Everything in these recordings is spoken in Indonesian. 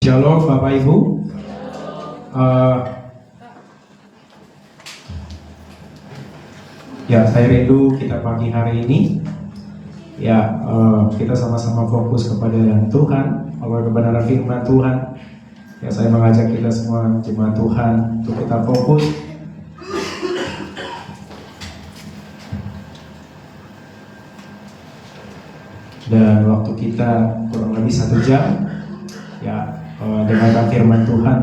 Shalom Bapak Ibu. Saya rindu kita pagi hari ini. Kita sama-sama fokus kepada Tuhan, kepada kebenaran firman Tuhan. Saya mengajak kita semua jemaat Tuhan untuk kita fokus. Dan waktu kita kurang lebih 1 jam dengarkan firman Tuhan.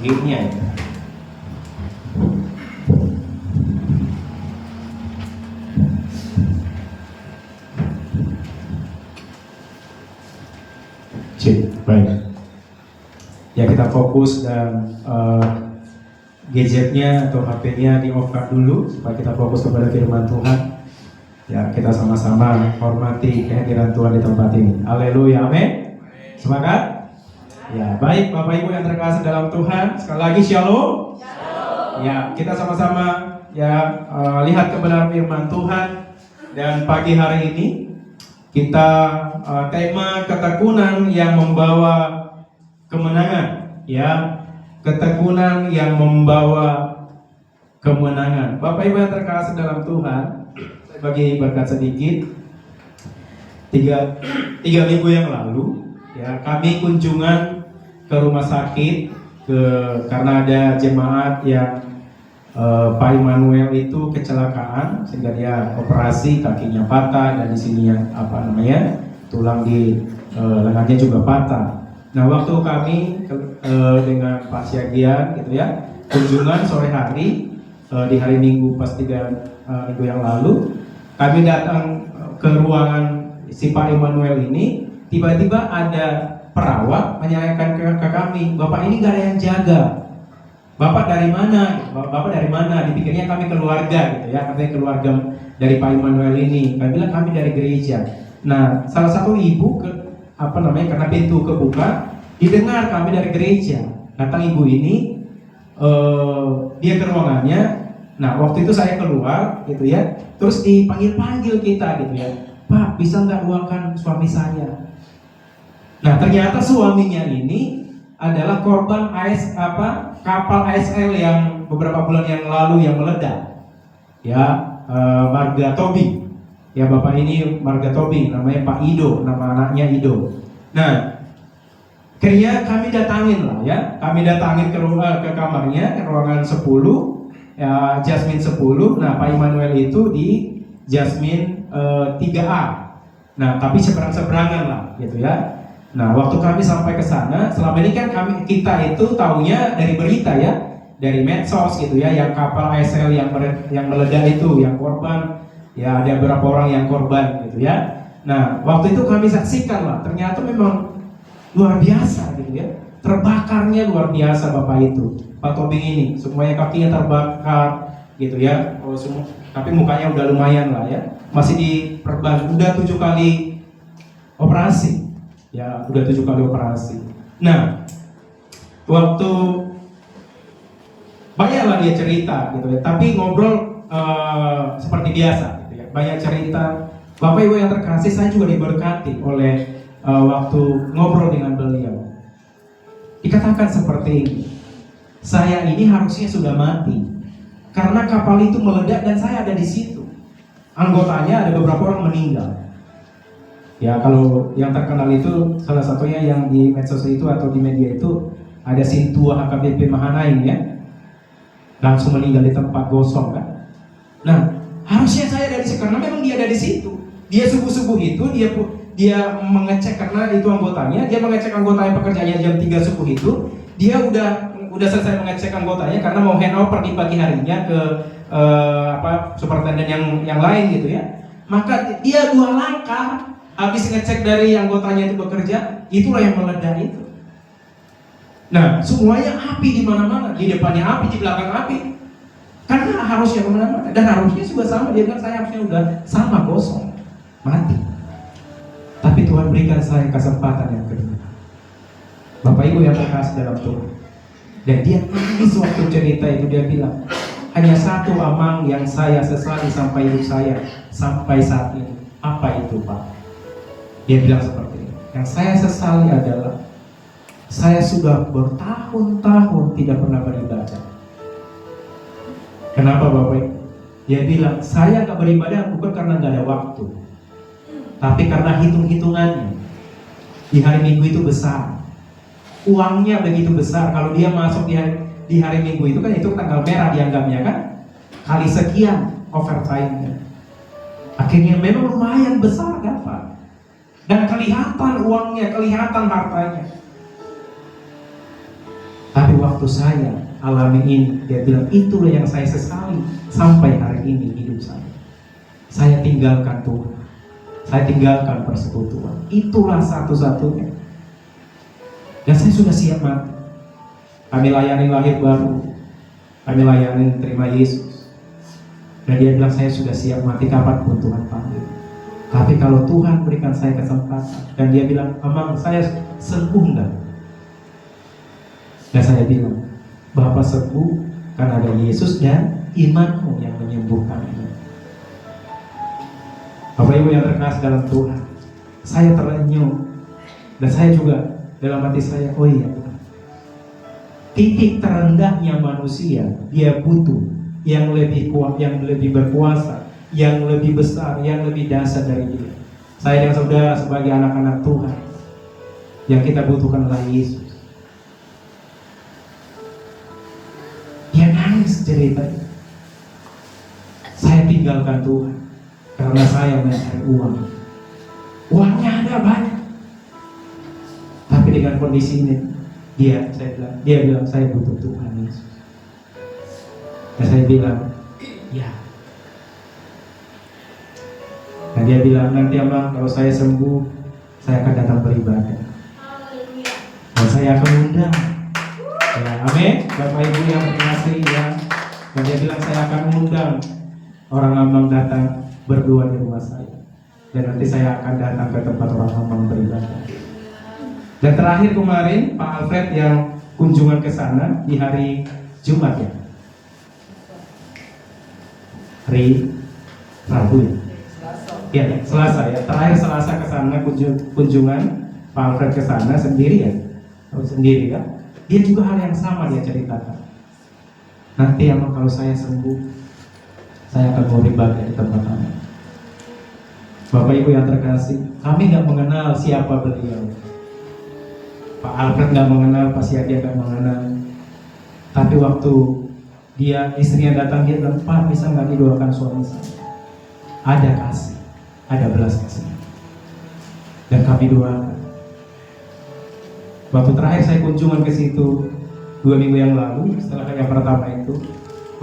Gini ya. Baik. Kita fokus dan gadgetnya atau HP-nya di off-kan dulu supaya kita fokus kepada firman Tuhan. Kita sama-sama hormati kehadiran Tuhan di tempat ini. Haleluya, amin. Semangat? Baik Bapak Ibu yang terkasih dalam Tuhan, sekali lagi shalom. Kita sama-sama lihat kebenaran firman Tuhan. Dan pagi hari ini kita tema ketekunan yang membawa kemenangan. Ketekunan yang membawa kemenangan. Bapak Ibu yang terkasih dalam Tuhan, bagi berkat sedikit. Tiga minggu yang lalu kami kunjungan ke rumah sakit karena ada jemaat yang Pak Immanuel itu kecelakaan sehingga dia operasi, kakinya patah, dan di sini tulang di lengannya juga patah. Nah, waktu kami dengan Pak Syagian kunjungan sore hari di hari Minggu pas 3 minggu yang lalu, kami datang ke ruangan si Pak Immanuel ini. Tiba-tiba ada perawat menanyakan ke kami, "Bapak ini gak ada yang jaga. Bapak dari mana? Bapak dari mana?" Dipikirnya kami keluarga kami keluarga dari Pak Immanuel ini. Kami bilang kami dari gereja. Nah, salah satu ibu karena pintu kebuka, didengar kami dari gereja. Datang ibu ini, dia ke ruangannya. Nah, waktu itu saya keluar terus dipanggil-panggil kita "Pak, bisa nggak doakan suami saya?" Nah, ternyata suaminya ini adalah korban kapal ASL yang beberapa bulan yang lalu yang meledak. Marga Tobi. Bapak ini Marga Tobi, namanya Pak Ido, nama anaknya Ido. Nah, akhirnya kami datangin kami datangin ke kamarnya, ke ruangan 10. Jasmine 10. Nah, Pak Immanuel itu di Jasmine 3A. Nah, tapi seberang-seberangan lah Nah, waktu kami sampai ke sana, selama ini kan kita itu taunya dari berita dari medsos yang kapal ASL yang meledak itu, yang korban ada beberapa orang yang korban Nah, waktu itu kami saksikan ternyata memang luar biasa terbakarnya luar biasa Bapak itu, Pak Tobing ini, semuanya kakinya terbakar tapi mukanya udah lumayan masih diperban, udah 7 kali operasi udah 7 kali operasi. Nah, waktu banyaklah dia cerita tapi ngobrol seperti biasa banyak cerita. Bapak Ibu yang terkasih, saya juga diberkati oleh waktu ngobrol dengan beliau. Dikatakan seperti ini, "Saya ini harusnya sudah mati karena kapal itu meledak dan saya ada di situ. Anggotanya ada beberapa orang meninggal." Kalau yang terkenal itu salah satunya yang di medsos itu atau di media itu ada Sintua HKBP Mahanaim langsung meninggal di tempat gosong kan. Nah, harusnya saya ada di situ karena memang dia ada di situ. Dia subuh-subuh itu dia mengecek, karena itu anggotanya, dia mengecek anggotanya pekerjaannya jam 3 subuh itu. Dia udah selesai mengecek anggotanya karena mau handover di pagi harinya ke superintenden yang lain Maka dia 2 langkah habis ngecek dari anggotanya itu bekerja, itulah yang meledak itu. Nah, semuanya api di mana-mana, di depannya api, di belakang api. Karena harusnya kemana-mana, dan harusnya juga sama. Dia bilang saya harusnya udah sama gosong, mati. Tapi Tuhan berikan saya kesempatan yang kedua. Bapak Ibu yang terkasih dalam Tuhan. Dan dia nangis waktu cerita itu, dia bilang, "Hanya satu amal yang saya sesali sampai hidup saya sampai saat ini." "Apa itu, Pak?" Dia bilang seperti ini, Yang saya sesali adalah saya sudah bertahun-tahun tidak pernah beribadah. Kenapa Bapak? Dia bilang, saya gak beribadah bukan karena gak ada waktu, tapi karena hitung-hitungannya. Di hari Minggu itu besar, uangnya begitu besar. Kalau dia masuk di hari Minggu itu kan, itu tanggal merah dianggapnya kan, kali sekian overtime-nya. Akhirnya memang lumayan besar dapat, dan kelihatan uangnya, kelihatan hartanya. Tapi waktu saya alami ini, dia bilang, itulah yang saya sesali sampai hari ini hidup saya. Saya tinggalkan Tuhan, saya tinggalkan persekutuan. Itulah satu-satunya. Dan saya sudah siap mati. Kami layani lahir baru, kami layani terima Yesus. Dan dia bilang, saya sudah siap mati kapanpun Tuhan panggil. Tapi kalau Tuhan berikan saya kesempatan, dan dia bilang, Amang, saya sembuh enggak? Dan saya bilang, Bapak sembuh karena ada Yesus dan imanmu yang menyembuhkan. Bapak Ibu yang terkasih dalam Tuhan, saya terenyuh, dan saya juga dalam hati saya, oh iya, titik terendahnya manusia, dia butuh yang lebih kuat, yang lebih berkuasa, yang lebih besar, yang lebih dasar dari dia. Saya dan saudara sebagai anak-anak Tuhan, yang kita butuhkan adalah Yesus. Dia nangis cerita, saya tinggalkan Tuhan karena saya mencari uang. Uangnya ada banyak, tapi dengan kondisi ini, dia bilang saya butuh Tuhan Yesus. Dan saya bilang, ya. Dan dia bilang, nanti Amang, kalau saya sembuh, saya akan datang beribadah. Dan saya akan undang. Ya, amin. Bapak Ibu yang terkasih ya. Dan dia bilang, saya akan undang orang Amang datang berdua di rumah saya. Dan nanti saya akan datang ke tempat orang Amang beribadah. Dan terakhir kemarin Pak Alfred yang kunjungan ke sana di hari Jumat ya. Hari Rabu ya. Ya, Selasa ya. Terakhir Selasa ke sana kunjungan Pak Alfred ke sana sendiri ya. Sendiri kan. Dia juga hal yang sama dia ceritakan. Nanti Amang kalau saya sembuh, saya akan beribadah di tempat kami. Bapak Ibu yang terkasih, kami nggak mengenal siapa beliau. Pak Alfred nggak mengenal, Pak Siaga nggak mengenal. Tapi waktu dia istrinya datang, dia bilang, Pak, bisa nggak didoakan suami saya? Ada kasih, ada belas kasih. Dan kami doakan. Waktu terakhir saya kunjungan ke situ 2 minggu yang lalu, setelah yang pertama itu,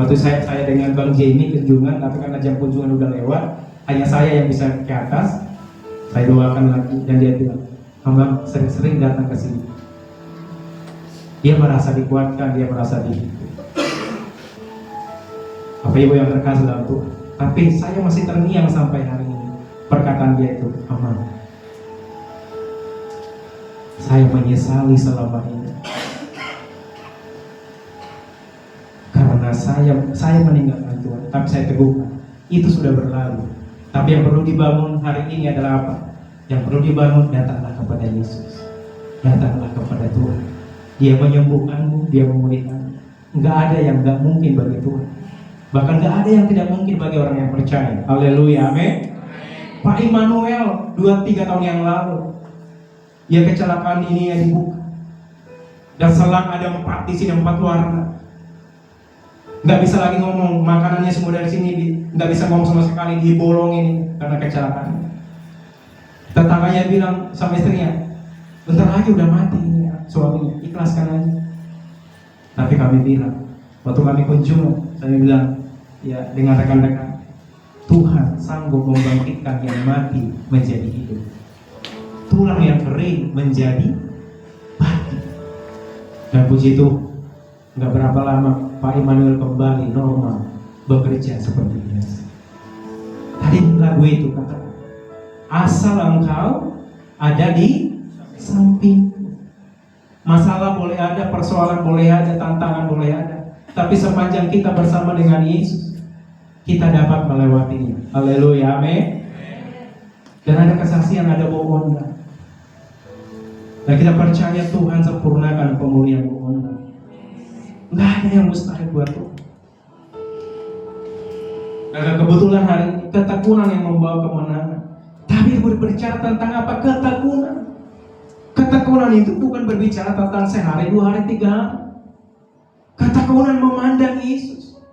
waktu saya dengan Bang Jamie kunjungan, tapi karena jam kunjungan udah lewat, hanya saya yang bisa ke atas. Saya doakan lagi, dan dia bilang, Abang sering-sering datang ke sini. Dia merasa dikuatkan, dia merasa dihibur. Bapak Ibu yang terkasih dalam Tuhan, tapi saya masih terngiang sampai hari ini. Perkataan dia itu, Amang, saya menyesali selama ini karena saya meninggalkan Tuhan. Tapi saya teguhkan, itu sudah berlalu. Tapi yang perlu dibangun hari ini adalah apa? Yang perlu dibangun, datanglah kepada Yesus, datanglah kepada Tuhan. Dia menyembuhkanmu, dia memulihkanmu. Enggak ada yang enggak mungkin bagi Tuhan. Bahkan enggak ada yang tidak mungkin bagi orang yang percaya. Haleluya, amin. Pak Immanuel 2-3 tahun yang lalu, dia kecelakaan ini yang dibuka, dan selang ada 4 di sini, 4 warna. Nggak bisa lagi ngomong, makanannya semua dari sini, nggak bisa ngomong sama sekali, dibolongin karena kecelakaan. Tetangganya bilang sama istrinya, bentar lagi udah mati ini suaminya, ikhlaskan aja. Tapi kami bilang, waktu kami kunjung, saya bilang, ya dengan rekan-rekan, Tuhan sanggup membangkitkan yang mati menjadi hidup, tulang yang kering menjadi batu. Dan puji Tuhan, nggak berapa lama Pak Immanuel kembali normal, bekerja seperti biasa. Tadi lagu itu kata, asal engkau ada di samping. Masalah boleh ada, persoalan boleh ada, tantangan boleh ada, tapi sepanjang kita bersama dengan Yesus, kita dapat melewatinya. Haleluya, amin. Dan ada kesaksian, ada bohongan. Dan kita percaya Tuhan sempurnakan pemulihan-Mu. Nggak ada yang mustahil buat Tuhan. Dan kebetulan hari ini ketekunan yang membawa kemenangan. Tapi berbicara tentang apa? Ketekunan. Ketekunan itu bukan berbicara tentang sehari, 2 hari, 3 hari. Ketekunan memandang Yesus.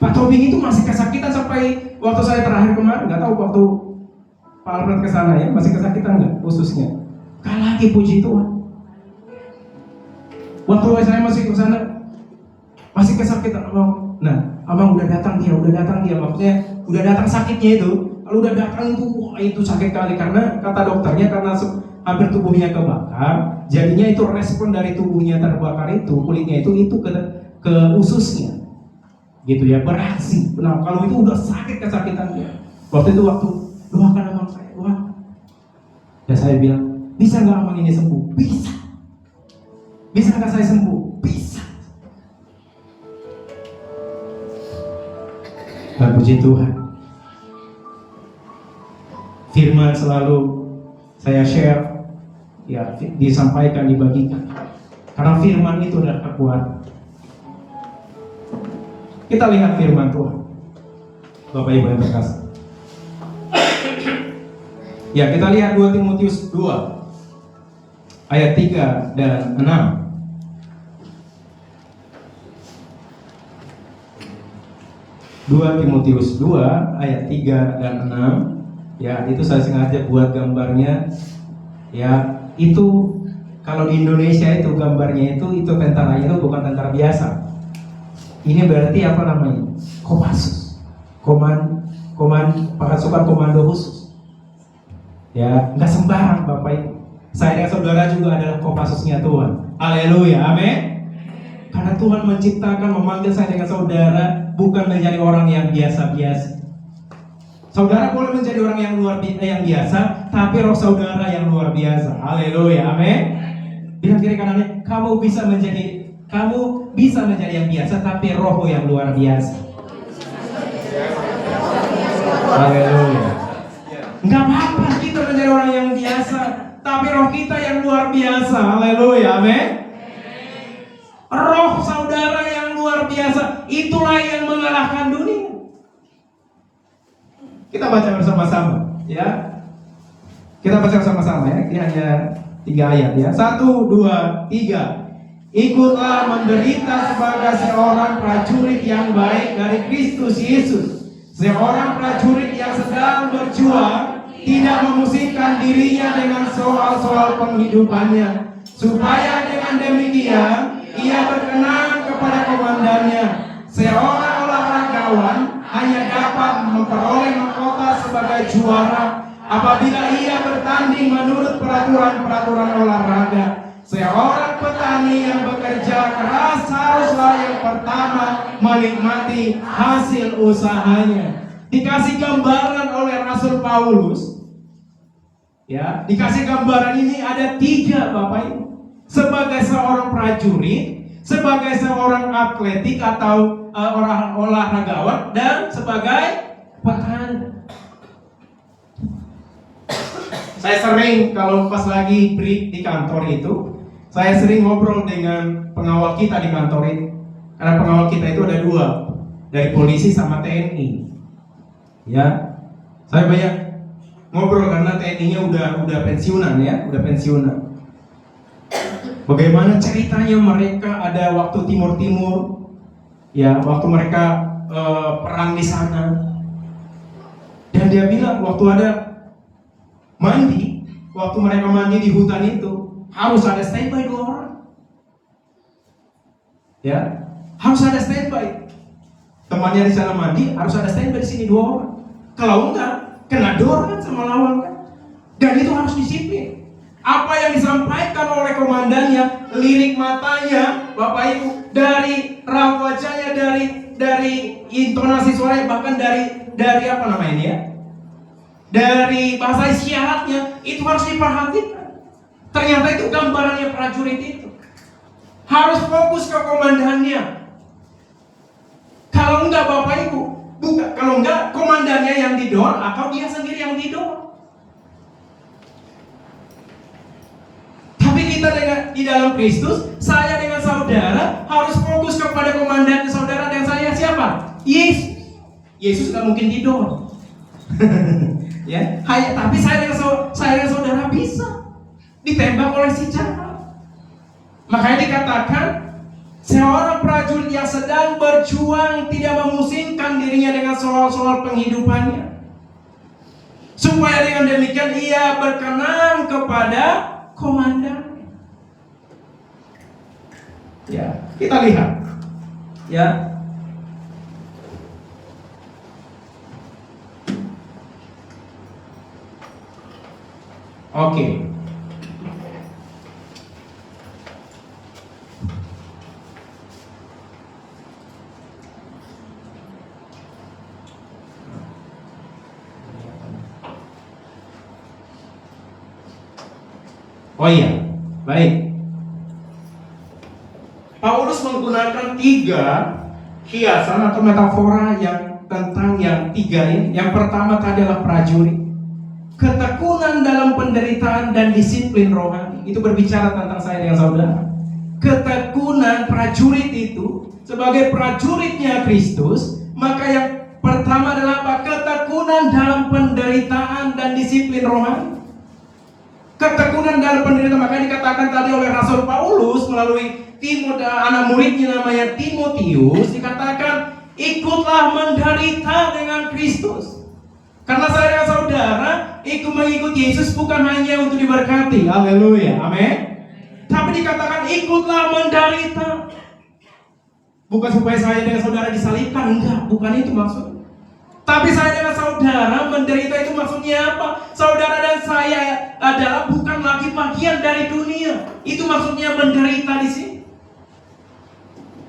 Pak Tobing itu masih kesakitan sampai waktu saya terakhir kemarin. Nggak tahu waktu Pak Albert kesana ya, masih kesakitan nggak khususnya? Gak lagi, puji Tuhan. Waktu saya masih kesana, masih kesakitan, abang. Nah, abang udah datang dia, maksudnya udah datang sakitnya itu. Kalau udah datang itu, wah itu sakit kali karena kata dokternya karena hampir tubuhnya kebakar, jadinya itu respon dari tubuhnya terbakar itu, kulitnya itu ke ususnya, gitu ya, bereaksi. Nah, kalau itu udah sakit kesakitannya. Waktu itu doakan abang saya, doakan. Ya saya bilang, bisa nggak abang ini sembuh? Bisa. Bisa nggak saya sembuh? Bisa. Dan puji Tuhan, firman selalu saya share, ya disampaikan, dibagikan. Karena firman itu adalah kekuatan. Kita lihat firman Tuhan, Bapak Ibu yang terkasih. Ya, kita lihat 2 Timotius 2 ayat 3 dan 6. 2 Timotius 2 ayat 3 dan 6. Ya, itu saya sengaja buat gambarnya. Ya, itu kalau di Indonesia itu gambarnya itu tentaranya itu bukan tentara biasa. Ini berarti apa namanya? Kopassus. Pasukan komando khusus. Ya, nggak sembarang Bapak Ibu. Saya dan saudara juga adalah Kopassusnya Tuhan. Haleluya, amin. Karena Tuhan menciptakan, memanggil saya dengan saudara bukan menjadi orang yang biasa-biasa. Saudara boleh menjadi orang yang biasa, tapi roh saudara yang luar biasa. Haleluya, amin. Bilang kiri kanannya, kamu bisa menjadi yang biasa, tapi roh yang luar biasa. Haleluya. Enggak apa-apa kita menjadi orang yang biasa, tapi roh kita yang luar biasa. Haleluya, amin. Roh saudara yang luar biasa, itulah yang mengalahkan dunia. Kita baca bersama-sama, ya. Kita baca bersama-sama ya. Ini hanya 3 ayat ya. 1, 2, 3. Ikutlah menderita sebagai seorang prajurit yang baik dari Kristus Yesus. Seorang prajurit yang sedang berjuang, tidak memusingkan dirinya dengan soal-soal penghidupannya, supaya dengan demikian ia berkenan kepada komandannya. Seorang olahragawan hanya dapat memperoleh mahkota sebagai juara apabila ia bertanding menurut peraturan-peraturan olahraga. Seorang petani yang bekerja keras haruslah yang pertama menikmati hasil usahanya. Dikasih gambaran oleh Rasul Paulus, ya, dikasih gambaran ini ada 3 Bapak Ibu. Sebagai seorang prajurit, sebagai seorang atletik atau orang olahragawan, dan sebagai petani. Saya sering kalau pas lagi break di kantor itu, saya sering ngobrol dengan pengawal kita di kantor itu. Karena pengawal kita itu ada 2, dari polisi sama TNI. Ya, saya banyak ngobrol karena TNI-nya udah pensiunan ya, udah pensiunan. Bagaimana ceritanya mereka ada waktu Timur-Timur, ya, waktu mereka perang di sana. Dan dia bilang waktu ada mandi, waktu mereka mandi di hutan itu harus ada standby 2 orang. Ya, harus ada standby. Temannya di sana mandi, harus ada standby di sini 2 orang. Kalau enggak, kena dor kan sama lawan kan. Dan itu harus disiplin. Apa yang disampaikan oleh komandannya, lirik matanya, Bapak Ibu, dari raut wajahnya, dari intonasi suaranya, bahkan dari apa namanya ini ya, dari bahasa isyaratnya, itu harus diperhatikan. Ternyata itu gambarannya prajurit itu. Harus fokus ke komandannya. Kalau enggak Bapak Ibu, bukan, kalau enggak komandannya yang didor atau dia sendiri yang didor. di dalam Kristus, saya dengan saudara harus fokus kepada komandan saudara dan saya siapa? Yesus. Yesus nggak mungkin tidur. Ya, tapi saya dengan saudara bisa ditembak oleh si jahat. Makanya dikatakan seorang prajurit yang sedang berjuang tidak memusingkan dirinya dengan soal-soal penghidupannya, supaya dengan demikian ia berkenan kepada komandan. Ya, kita lihat. Ya. Oke. Oh iya, baik. Paulus menggunakan 3 hiasan atau metafora yang tentang yang 3 ini. Yang pertama tadi adalah prajurit. Ketekunan dalam penderitaan dan disiplin rohani. Itu berbicara tentang saya dengan saudara. Ketekunan prajurit itu sebagai prajuritnya Kristus, maka yang pertama adalah apa? Ketekunan dalam penderitaan dan disiplin rohani. Ketekunan dalam penderitaan, makanya dikatakan tadi oleh Rasul Paulus melalui anak muridnya namanya Timotius, dikatakan ikutlah menderita dengan Kristus. Karena saya dan saudara mengikut Yesus bukan hanya untuk diberkati, haleluya, amin. Tapi dikatakan ikutlah menderita. Bukan supaya saya dan saudara disalibkan, enggak, bukan itu maksudnya. Tapi saya dengan saudara menderita itu maksudnya apa? Saudara dan saya adalah bukan lagi bagian dari dunia. Itu maksudnya menderita di sini.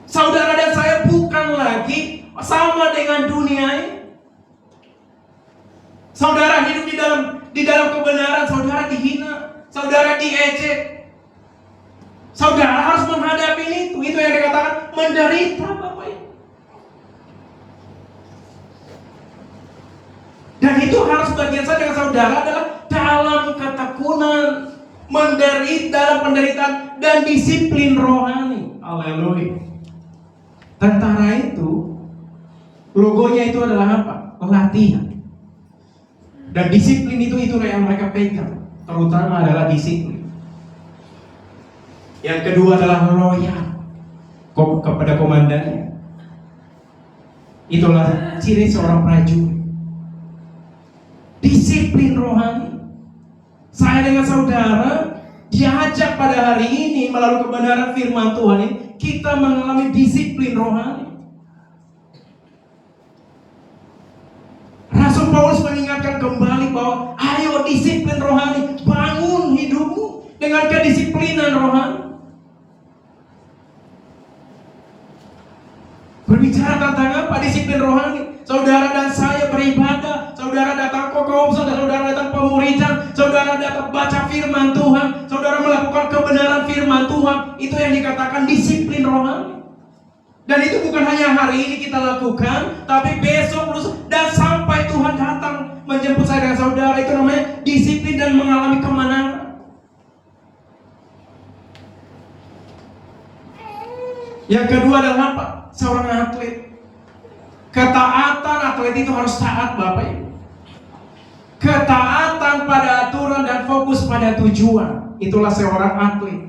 Saudara dan saya bukan lagi sama dengan dunia ini. Saudara hidup di dalam kebenaran, saudara dihina, saudara diejek. Saudara harus menghadapi itu. Itu yang dikatakan menderita, Bapak Ibu. Dan itu harus bagian saya dengan saudara adalah dalam ketekunan, menderita dalam penderitaan dan disiplin rohani. Haleluya. Tentara itu logonya itu adalah apa? Latihan. Dan disiplin itu yang mereka pegang. Terutama adalah disiplin. Yang kedua adalah loyal kepada komandannya. Itulah ciri seorang prajurit. Disiplin rohani. Saya dengan saudara diajak pada hari ini melalui kebenaran firman Tuhan ini, kita mengalami disiplin rohani. Rasul Paulus mengingatkan kembali bahwa ayo disiplin rohani, bangun hidupmu dengan kedisiplinan rohani. Berbicara tentang apa? Disiplin rohani. Saudara dan saya beribadah, saudara datang ke kaum, saudara datang pemuridan, saudara datang baca firman Tuhan, saudara melakukan kebenaran firman Tuhan. Itu yang dikatakan disiplin rohani. Dan itu bukan hanya hari ini kita lakukan, tapi besok, lusa, dan sampai Tuhan datang menjemput saya dan saudara. Itu namanya disiplin dan mengalami kemenangan. Yang kedua adalah apa? Seorang atlet. Ketaatan atlet itu harus taat, Bapak Ibu. Ketaatan pada aturan dan fokus pada tujuan. Itulah seorang atlet.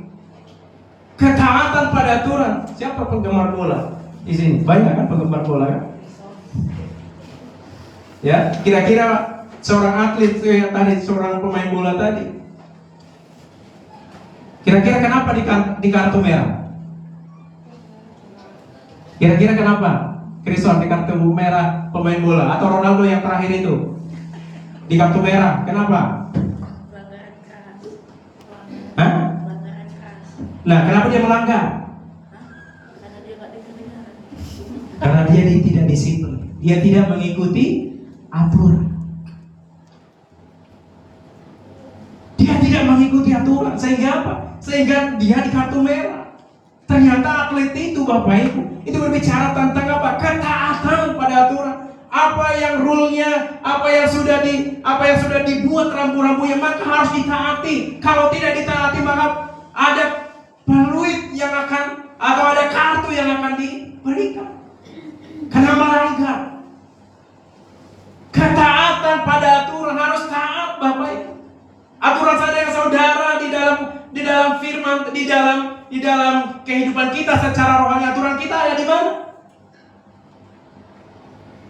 Ketaatan pada aturan. Siapa penggemar bola di sini? Banyak kan penggemar bola kan? Ya, kira-kira seorang atlet itu yang tadi, seorang pemain bola tadi, kira-kira kenapa di kartu merah? Kira-kira kenapa? Krison di kartu merah pemain bola, atau Ronaldo yang terakhir itu di kartu merah, kenapa? Hah? Nah, kenapa dia melanggar? Karena dia tidak disiplin, dia tidak mengikuti aturan. Dia tidak mengikuti aturan, sehingga apa? Sehingga dia di kartu merah. Ternyata atlet itu, Bapak Ibu, itu berbicara tentang apa? Ketaatan pada aturan. Apa yang rule-nya, apa yang sudah dibuat rambu-rambunya, maka harus ditaati. Kalau tidak ditaati, maka ada peluit yang akan, atau ada kartu yang akan diberikan. Karena melanggar. Ketaatan pada aturan, harus taat Bapak Ibu. Aturan saudara di dalam firman, di dalam kehidupan kita secara rohani, aturan kita ada di mana?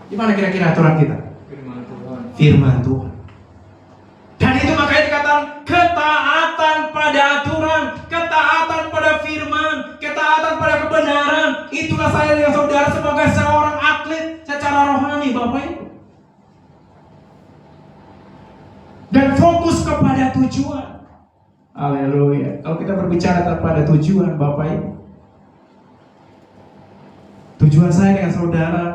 Di mana kira-kira aturan kita? Firman Tuhan. Firman Tuhan. Dan itu makanya dikatakan ketaatan pada aturan, ketaatan pada firman, ketaatan pada kebenaran. Itulah saya dan saudara sebagai seorang atlet secara rohani Bapak Ibu. Dan fokus kepada tujuan. Haleluya. Kalau kita berbicara kepada tujuan Bapak Ibu, tujuan saya dengan saudara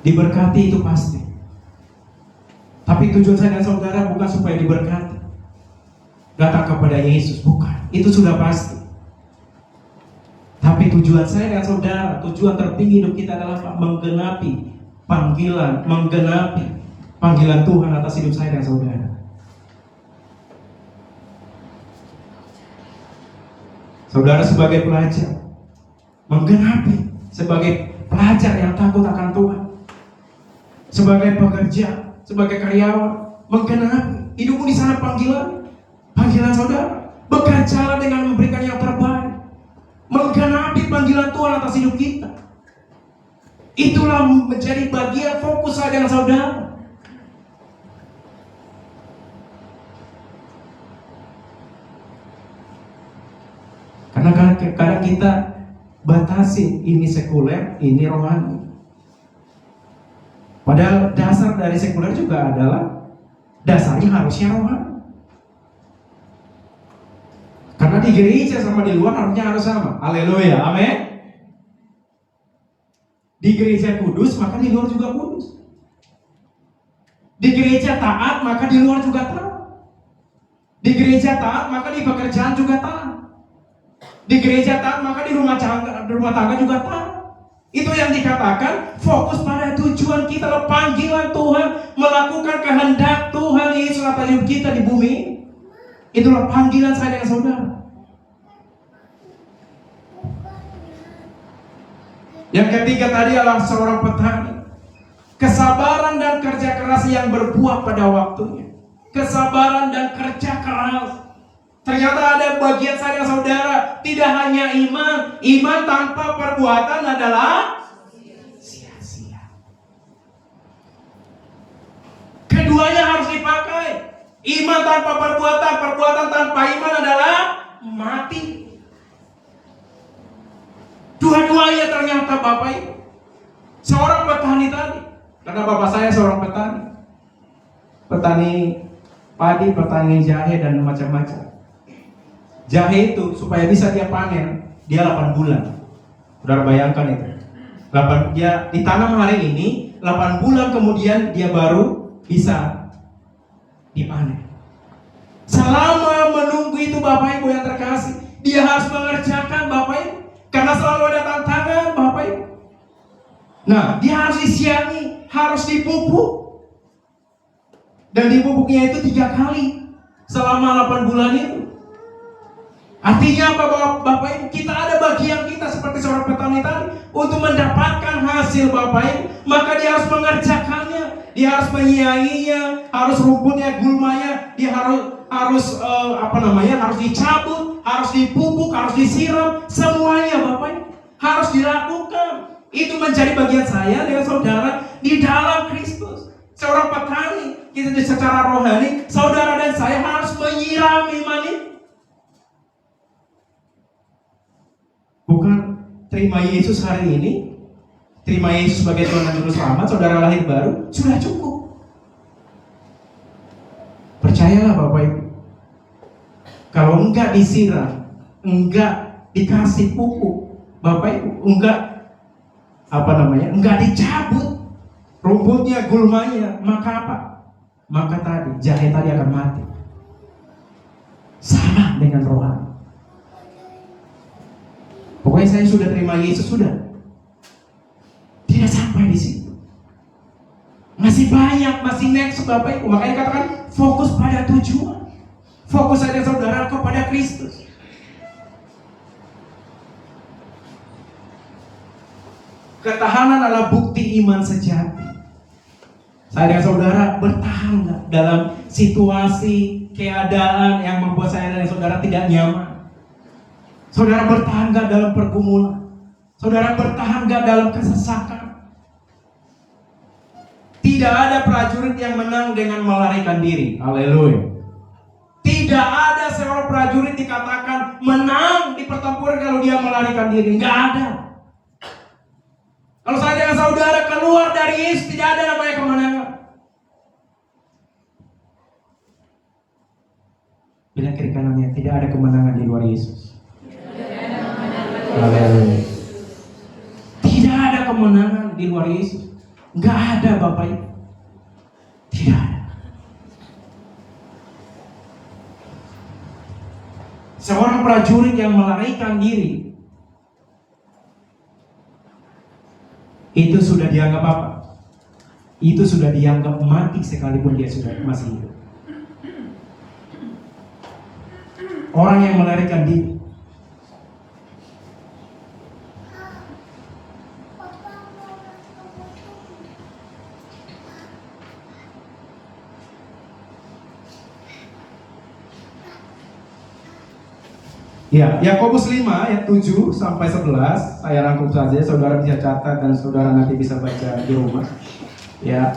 diberkati itu pasti. Tapi tujuan saya dan saudara bukan supaya diberkati, datang kepada Yesus, bukan. Itu sudah pasti. Tapi tujuan saya dan saudara, tujuan tertinggi hidup kita adalah menggenapi panggilan Tuhan atas hidup saya dan saudara. Saudara sebagai pelajar, menggenapi sebagai pelajar yang takut akan Tuhan. Sebagai pekerja, sebagai karyawan, menggenapi hidupmu di sana panggilan saudara. Bekerjalah dengan memberikan yang terbaik, menggenapi panggilan Tuhan atas hidup kita. Itulah menjadi bagian fokus saya dengan saudara. Karena kadang kita batasi, ini sekuler, ini rohani. Padahal dasar dari sekuler juga adalah dasarnya harusnya rohani. Karena di gereja sama di luar harusnya harus sama. Haleluya, amin. Di gereja kudus, maka di luar juga kudus. Di gereja taat, maka di luar juga taat. Di gereja taat, maka di pekerjaan juga taat. Di gereja taat, maka di rumah tangga juga taat. Itu yang dikatakan fokus pada tujuan kita, panggilan Tuhan, melakukan kehendak Tuhan Yesus atas hidup kita di bumi. Itulah panggilan saya dengan saudara. Yang ketiga tadi adalah seorang petani. Kesabaran dan kerja keras yang berbuah pada waktunya. Kesabaran dan kerja keras. Ternyata ada bagian saya dan saudara, tidak hanya iman. Iman tanpa perbuatan adalah sia-sia. Keduanya harus dipakai. Iman tanpa perbuatan, perbuatan tanpa iman adalah mati. Dua-duanya ternyata Bapak Ibu. Seorang petani tadi, karena bapak saya seorang petani. Petani padi, petani jahe dan macam-macam. Jahe itu supaya bisa dia panen, dia 8 bulan. Saudara bayangkan itu. Dia ditanam hari ini, 8 bulan kemudian dia baru bisa dipanen. Selama menunggu itu Bapak Ibu yang terkasih, dia harus mengerjakan Bapak Ibu. Karena selalu ada tantangan Bapak Ibu. Nah, dia harus disiangi, harus dipupuk. Dan dipupuknya itu 3 kali selama 8 bulan itu. Artinya apa Bapak Ibu? Kita ada bagian kita seperti seorang petani tadi untuk mendapatkan hasil Bapak Ibu. Maka dia harus mengerjakannya, dia harus menyianginya, harus rumputnya, gulmanya, dia harus dicabut, harus dipupuk, harus disiram, semuanya Bapak Ibu harus dilakukan. Itu menjadi bagian saya dengan saudara di dalam Kristus. Seorang petani, kita secara rohani, saudara dan saya harus menyirami iman itu. Bukan terima Yesus hari ini, terima Yesus sebagai Tuhan dan Juru Selamat, saudara lahir baru, sudah cukup. Percayalah Bapak Ibu, kalau enggak disiram, enggak dikasih pupuk, Bapak Ibu, enggak dicabut rumputnya, gulmanya, maka apa? Maka tadi, jahe tadi akan mati. Sama dengan rohani. Pokoknya saya sudah terima Yesus, sudah. Tidak sampai di situ. Masih banyak, masih next Bapak Ibu. Makanya katakan fokus pada tujuan. Fokus saja saudara kepada Kristus. Ketahanan adalah bukti iman sejati. Saya dan saudara bertahan nggak dalam situasi keadaan yang membuat saya dan saudara tidak nyaman? Saudara bertahan nggak dalam pergumulan? Saudara bertahan nggak dalam kesesakan? Tidak ada prajurit yang menang dengan melarikan diri. Haleluya. Tidak ada seorang prajurit dikatakan menang di pertempuran kalau dia melarikan diri. Nggak ada. Kalau saya dengan saudara keluar dari Yesus, tidak ada namanya kemenangan. Bila kiri kanannya, tidak ada kemenangan di luar Yesus. Haleluya. Tidak ada kemenangan di luar Yesus. Nggak ada Bapak Ibu. Tidak ada. Seorang prajurit yang melarikan diri, itu sudah dianggap apa? Itu sudah dianggap mati sekalipun dia sudah masih hidup. Orang yang melarikan diri, ya, Yakobus 5 ayat 7 sampai 11 saya rangkum saja, saudara bisa catat dan saudara nanti bisa baca di rumah. Ya.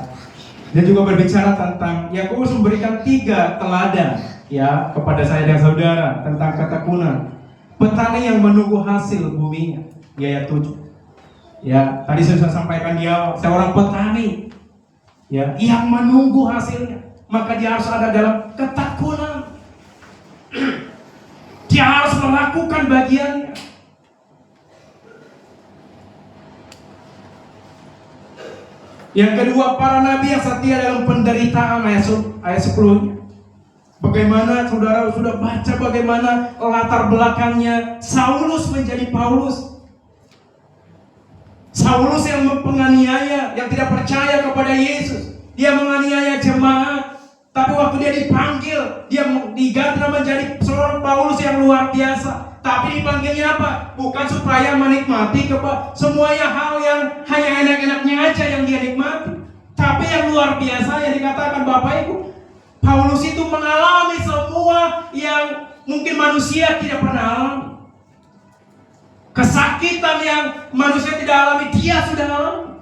Dia juga berbicara tentang Yakobus memberikan 3 teladan ya kepada saya dan saudara tentang ketekunan petani yang menunggu hasil buminya. Di ayat 7. Ya, tadi saya sudah sampaikan dia seorang petani ya yang menunggu hasilnya, maka dia harus ada dalam ketekunan. Dia harus melakukan bagiannya. Yang kedua, para nabi yang setia dalam penderitaan, ayat 10. Bagaimana saudara sudah baca bagaimana latar belakangnya Saulus menjadi Paulus. Saulus yang penganiaya, yang tidak percaya kepada Yesus. Dia menganiaya jemaat. Tapi waktu dia dipanggil, dia diganti menjadi seorang Paulus yang luar biasa. Tapi dipanggilnya apa? Bukan supaya menikmati semuanya hal yang hanya enak-enaknya aja yang dia nikmati. Tapi yang luar biasa yang dikatakan Bapak Ibu, Paulus itu mengalami semua yang mungkin manusia tidak pernah alami. Kesakitan yang manusia tidak alami, dia sudah alami.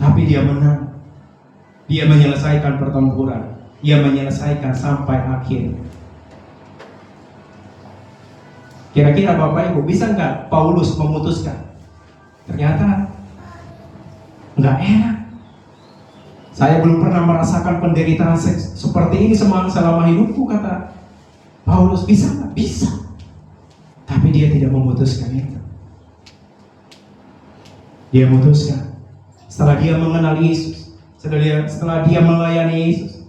Tapi dia menang. Dia menyelesaikan pertempuran. Dia menyelesaikan sampai akhir. Kira-kira Bapak Ibu bisa nggak Paulus memutuskan? Ternyata nggak enak. Saya belum pernah merasakan penderitaan seperti ini selama hidupku, kata Paulus. Bisa nggak? Bisa. Tapi dia tidak memutuskan itu. Dia memutuskan setelah dia mengenal Yesus. Setelah dia melayani Yesus,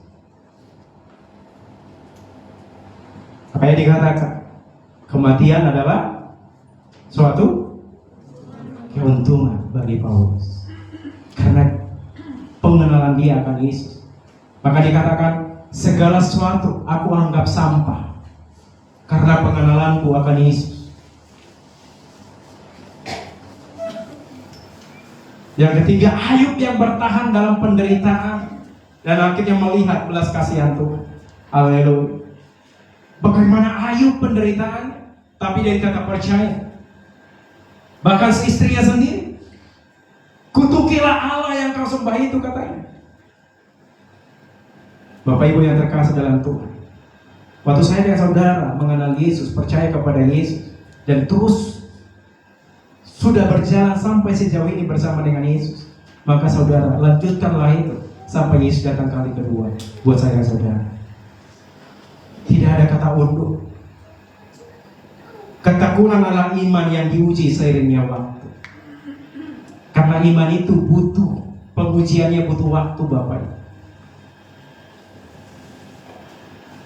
apa yang dikatakan? Kematian adalah suatu keuntungan bagi Paulus. Karena pengenalan dia akan Yesus. Maka dikatakan, segala sesuatu aku anggap sampah karena pengenalanku akan Yesus. Yang ketiga, Ayub yang bertahan dalam penderitaan dan akhirnya melihat belas kasihan Tuhan. Haleluya. Bagaimana Ayub penderitaan, tapi dia tetap percaya. Bahkan istrinya sendiri, kutukilah Allah yang kau sembah itu, katanya. Bapak Ibu yang terkasih dalam Tuhan, waktu saya dan saudara mengenal Yesus, percaya kepada Yesus, dan terus sudah berjalan sampai sejauh ini bersama dengan Yesus, maka saudara lanjutkanlah itu sampai Yesus datang kali kedua buat saya dan saudara. Tidak ada kata undur. Ketekunan adalah iman yang diuji seiringnya waktu. Karena iman itu butuh, pengujiannya butuh waktu Bapak.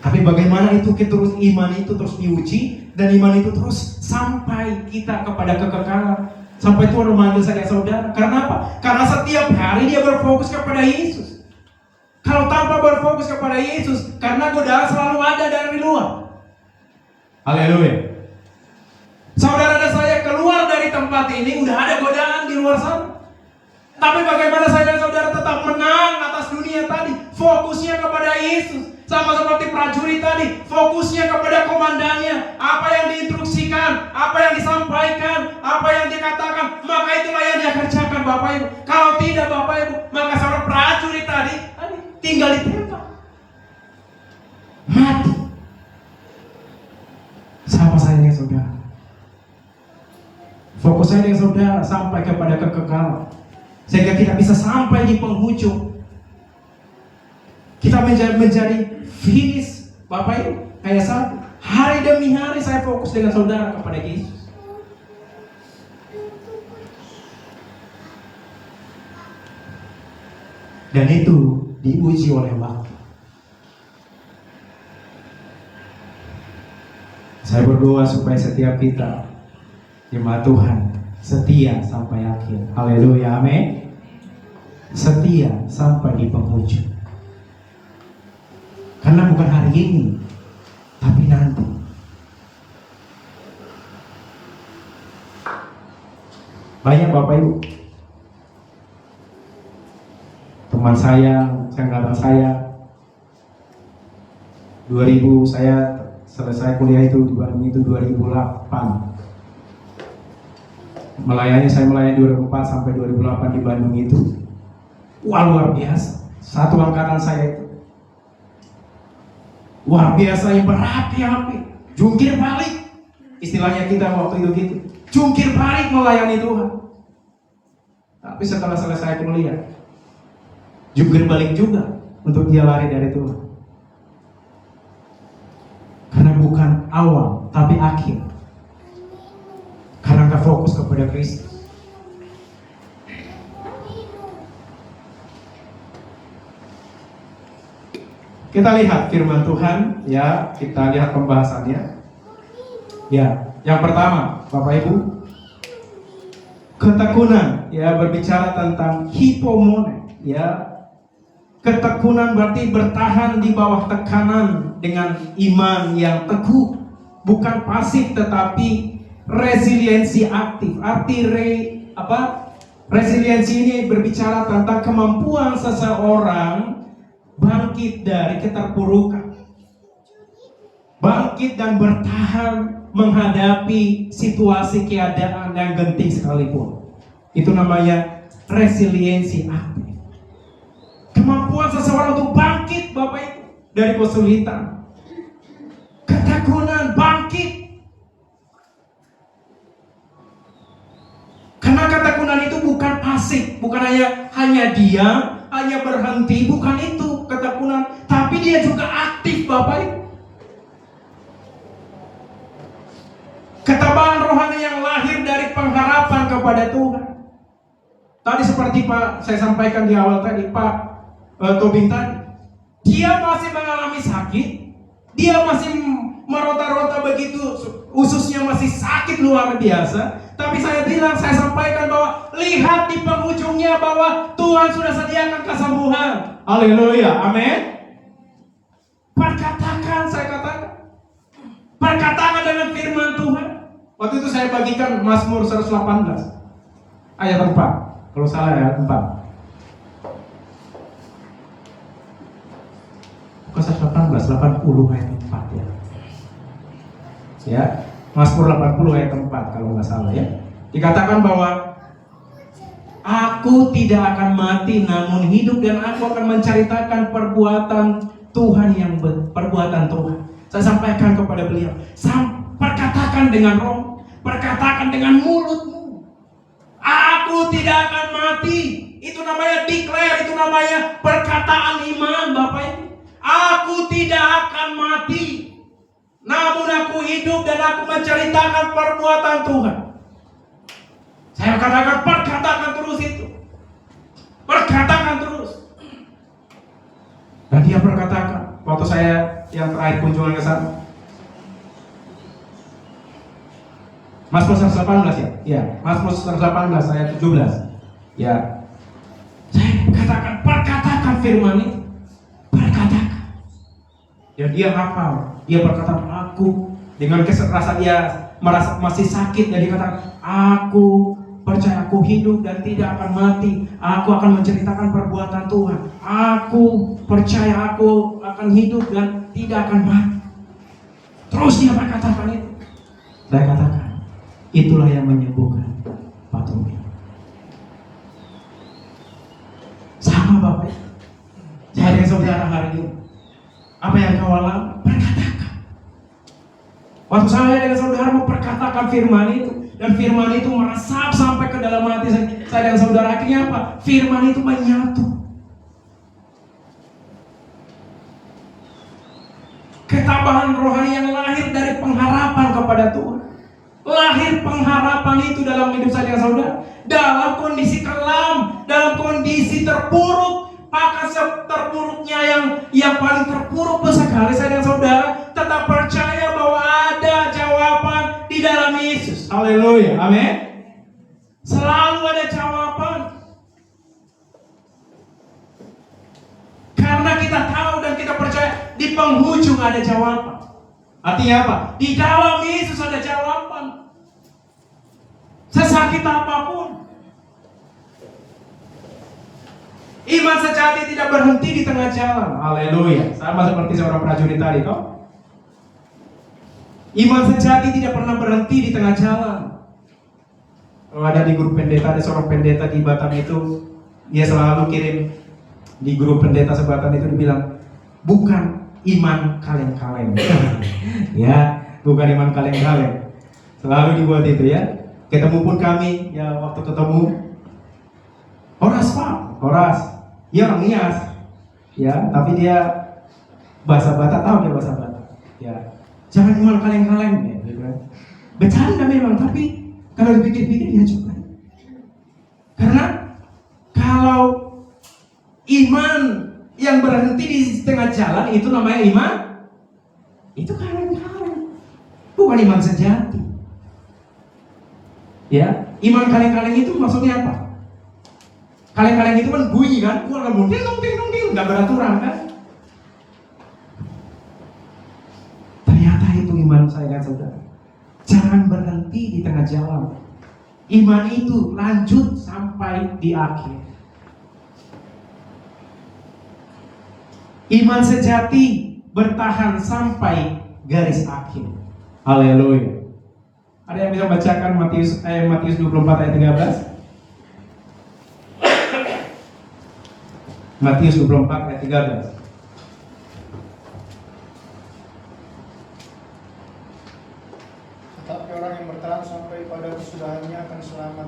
Tapi bagaimana itu iman itu terus diuji, dan iman itu terus sampai kita kepada kekekalan, sampai Tuhan memanggil saya saudara. Karena apa? Karena setiap hari dia berfokus kepada Yesus. Kalau tanpa berfokus kepada Yesus, karena godaan selalu ada dari luar. Haleluya. Saudara dan saya keluar dari tempat tempat ini udah ada godaan di luar sana. Tapi bagaimana saya dan saudara tetap menang atas dunia tadi? Fokusnya kepada Yesus. Sama seperti prajurit tadi, fokusnya kepada komandannya. Apa yang diinstruksikan, apa yang disampaikan, apa yang dikatakan, maka itulah yang dia kerjakan, Bapak Ibu. Kalau tidak, Bapak Ibu, maka seorang prajurit tadi tinggal ditembak, mati. Sama saya dengan saudara. Fokus saya dengan saudara sampai kepada kekekalan, sehingga kita bisa sampai di penghujung. Kita menjadi finish, Bapak Ibu, kayak satu. Hari demi hari saya fokus dengan saudara kepada Yesus. Dan itu diuji oleh waktu. Saya berdoa supaya setiap kita, jemaat Tuhan, setia sampai akhir. Haleluya, amin. Setia sampai di penghujung. Karena bukan hari ini, tapi nanti. Banyak Bapak Ibu, teman saya, angkatan saya, 2000 saya selesai kuliah itu di Bandung itu 2008. Saya melayani 2004 sampai 2008 di Bandung itu. Wah, luar biasa. Satu angkatan saya itu luar biasa, yang berapi-api, jungkir balik, istilahnya kita waktu itu gitu, jungkir balik melayani Tuhan. Tapi setelah selesai kuliah, jungkir balik juga untuk dia lari dari Tuhan. Karena bukan awal, tapi akhir. Karena gak fokus kepada Kristus. Kita lihat firman Tuhan, ya, kita lihat pembahasannya. Ya, yang pertama, Bapak Ibu, ketekunan, ya, berbicara tentang hipomone, ya. Ketekunan berarti bertahan di bawah tekanan dengan iman yang teguh, bukan pasif tetapi resiliensi aktif. Resiliensi ini berbicara tentang kemampuan seseorang bangkit dari keterpurukan, bangkit dan bertahan menghadapi situasi keadaan yang genting sekalipun. Itu namanya resiliensi aktif. Kemampuan seseorang untuk bangkit, Bapak Ibu, dari kesulitan. Ketekunan bangkit. Karena ketekunan itu bukan pasif, bukan hanya diam, hanya berhenti, bukan itu ketekunan, tapi dia juga aktif, Bapak Ibu. Ketabahan rohani yang lahir dari pengharapan kepada Tuhan. Tadi seperti Pak saya sampaikan di awal tadi, Pak Tobing tadi, dia masih mengalami sakit, dia masih merota-rota begitu, ususnya masih sakit luar biasa. Tapi saya sampaikan bahwa lihat di penghujungnya bahwa Tuhan sudah sediakan kesembuhan. Haleluya, amin. Perkatakan dengan firman Tuhan. Waktu itu saya bagikan Mazmur 118 ayat 4. Kalau salah ayat 4. Bukan 118, 80 ayat 4 ya. Ya, Mazmur 80 ayat 4 kalau nggak salah ya. Dikatakan bahwa aku tidak akan mati namun hidup, dan aku akan menceritakan perbuatan Tuhan perbuatan Tuhan. Saya sampaikan kepada beliau, perkatakan dengan roh, perkatakan dengan mulutmu. Aku tidak akan mati. Itu namanya declare, itu namanya perkataan iman, Bapak Ibu. Aku tidak akan mati, namun aku hidup dan aku menceritakan perbuatan Tuhan. Saya perkatakan terus itu. Perkatakan terus. Dan dia perkatakan, waktu saya yang terakhir kunjungan ke sana, Mazmur 118 ya? Iya, Mazmur 118 ayat 17. Ya. Saya perkatakan firman itu. Perkatakan. Dan dia hafal. Dia berkata, aku dengan rasa dia merasa masih sakit dan dikatakan, aku percaya aku hidup dan tidak akan mati. Aku akan menceritakan perbuatan Tuhan. Aku percaya aku akan hidup dan tidak akan mati. Terus dia berkatakan itu. Saya katakan, itulah yang menyembuhkan Pak Tommy. Sama Bapak. Saya dengan saudara hari ini. Apa yang kau alami? Perkatakan. Waktu saya dengan saudara memperkatakan firman itu, dan firman itu meresap sampai ke dalam hati saya dan saudara, akhirnya apa? Firman itu menyatu. Ketabahan rohani yang lahir dari pengharapan kepada Tuhan. Lahir pengharapan itu dalam hidup saya dan saudara. Dalam kondisi kelam, dalam kondisi terpuruk, maka terpuruknya yang paling terpuruk sekali saya dan saudara, tetap percaya bahwa ada jawaban di dalam Yesus. Haleluya, amin. Selalu ada jawaban. Karena kita tahu dan kita percaya di penghujung ada jawaban. Artinya apa? Di dalam Yesus ada jawaban. Sesakit apapun, iman sejati tidak berhenti di tengah jalan. Haleluya. Sama seperti seorang prajurit tadi, toh. Iman sejati tidak pernah berhenti di tengah jalan. Kalau ada di grup pendeta, ada seorang pendeta di Batam itu, dia selalu kirim di grup pendeta sebatan itu, dibilang, bukan iman kaleng-kaleng. Ya, bukan iman kaleng-kaleng. Selalu dibuat itu ya. Ketemu pun kami, ya waktu ketemu, Horas Pak, Horas. Dia orang Nias, ya, tapi dia bahasa Batak, tahu dia bahasa Batak, ya. Jangan iman kaleng-kaleng, ya, gitu kan. Bercanda memang, tapi kalau dipikir-pikir dia juga. Karena kalau iman yang berhenti di tengah jalan itu namanya iman, itu kaleng-kaleng, bukan iman sejati. Ya, iman kaleng-kaleng itu maksudnya apa? Kaleng-kaleng itu kan bunyi kan, ting, nggak beraturan kan? Ternyata itu iman saya dan saudara. Jangan berhenti di tengah jalan. Iman itu lanjut sampai di akhir. Iman sejati bertahan sampai garis akhir. Haleluya. Ada yang bisa bacakan Matius 24 ayat 13? Matius 24 ayat 13. Tetapi orang yang bertahan sampai pada kesudahannya akan selamat.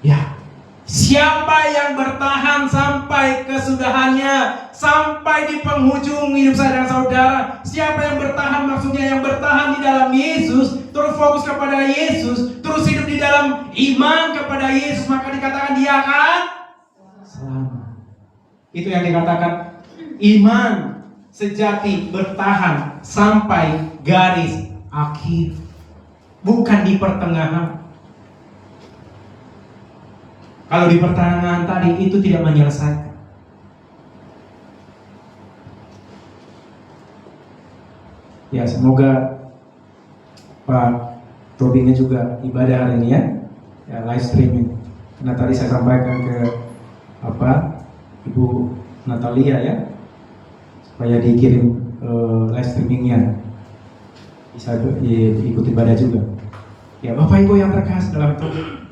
Ya, siapa yang bertahan sampai kesudahannya, sampai di penghujung hidup saya dan saudara. Siapa yang bertahan, maksudnya yang bertahan di dalam Yesus, terus fokus kepada Yesus, terus hidup di dalam iman kepada Yesus, maka dikatakan dia akan selamat. Itu yang dikatakan iman sejati bertahan sampai garis akhir, bukan di pertengahan. Kalau di pertengahan tadi itu tidak menyelesaikan. Ya, semoga Pak Tobinya juga ibadah hari ini ya live streaming. Karena tadi saya sampaikan ke Ibu Natalia ya, supaya dikirim live streamingnya, bisa ikut ibadah juga. Ya, Bapak Ibu yang terkasih dalam Tuhan,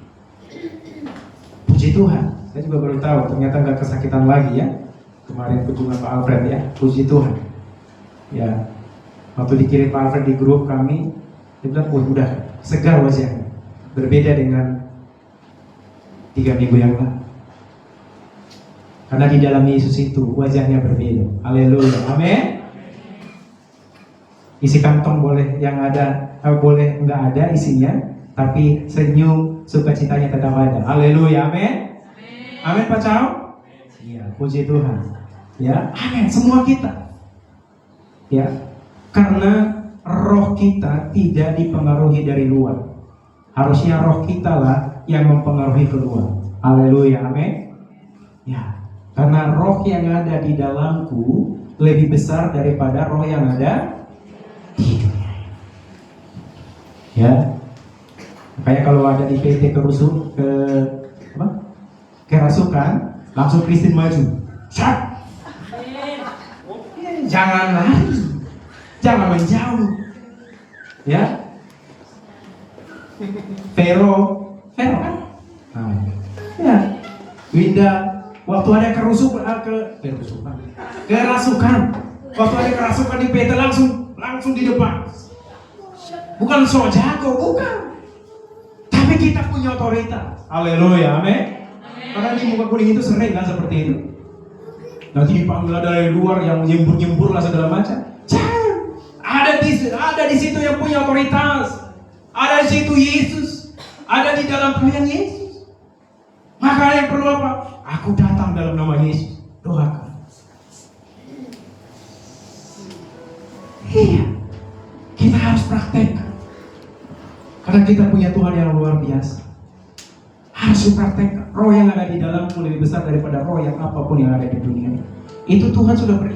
puji Tuhan, saya juga baru tahu ternyata nggak kesakitan lagi ya. Kemarin kunjungan Pak Alfred ya, puji Tuhan. Ya, waktu dikirim Pak Alfred di grup kami, dia bilang, udah segar wajahnya, berbeda dengan 3 minggu yang lalu. Karena di dalam Yesus itu wajahnya berbeda. Haleluya, amin. Isi kantong boleh yang ada, boleh nggak ada isinya, tapi senyum, sukacitanya tetap ada. Haleluya, amin. Amin, Pak Cao. Iya, puji Tuhan. Ya, amin. Semua kita. Ya, karena roh kita tidak dipengaruhi dari luar. Harusnya roh kita lah yang mempengaruhi keluar. Haleluya, amin. Ya. Karena roh yang ada di dalamku lebih besar daripada roh yang ada di dunia. Ya, makanya kalau ada di PT kerasukan, langsung Kristen maju. Sat! Jangan lari, jangan menjauh. Ya, Vero kan? Nah, ya, Winda, waktu ada kerasukan, waktu ada kerasukan di PT langsung di depan. Bukan sok jago, bukan. Tapi kita punya otoritas. Haleluya, amin. Karena di muka kuning itu sering kan seperti itu. Nanti dipanggil dari luar yang nyembur lah segala macam. Jangan. Ada di situ yang punya otoritas. Ada di situ Yesus. Ada di dalam pelayan Yesus. Maka yang perlu apa? Aku datang dalam nama Yesus. Doakan. Iya. Kita harus praktekkan. Karena kita punya Tuhan yang luar biasa. Harus dipraktekkan. Roh yang ada di dalammu lebih besar daripada roh yang apapun yang ada di dunia ini. Itu Tuhan sudah beri.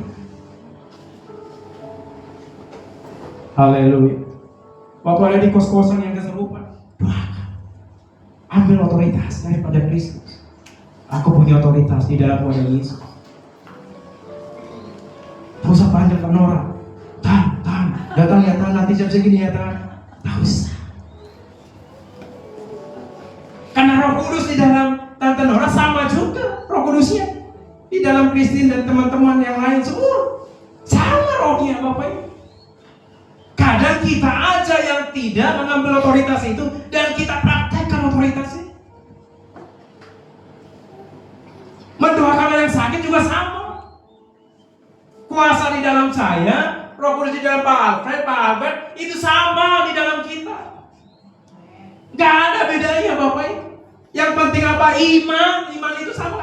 Haleluya. Waktu ada di kos-kosan yang keserupan, doakan. Ambil otoritas daripada Kristus. Aku punya otoritas di dalam wajah Yesus. Tak usah panggilkan orang. Datang ya Tan, nanti jam segini ya Tan. Tak usah. Karena Roh Kudus di dalam Tante Nora sama juga Roh Kudusnya di dalam Kristin dan teman-teman yang lain semua sama rohnya Bapak Ibu. Kadang kita aja yang tidak mengambil otoritas itu dan kita praktekkan otoritasnya. Mendoakan yang sakit juga sama. Kuasa di dalam saya, Roh Kudus di dalam Pak Albert itu sama di dalam kita. Gak ada bedanya Bapak Ibu. Yang penting apa? Iman itu sama.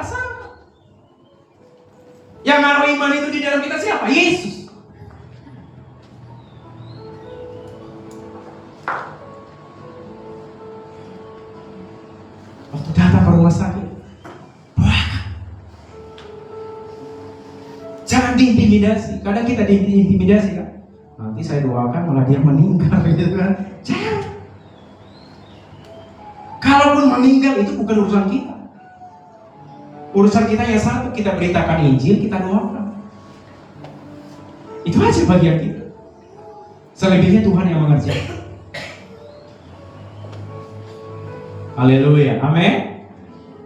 Yang naruh iman itu di dalam kita siapa? Yesus. Waktu datang ke rumah sakit, doakan. Jangan diintimidasi. Kadang kita diintimidasi kan. Nanti saya doakan malah dia meninggal gitu kan. Jangan. Kalaupun meninggal itu bukan urusan kita. Urusan kita yang satu, kita beritakan Injil, kita doakan. Itu aja bagian kita. Selebihnya Tuhan yang mengerjakan. Haleluya, amin.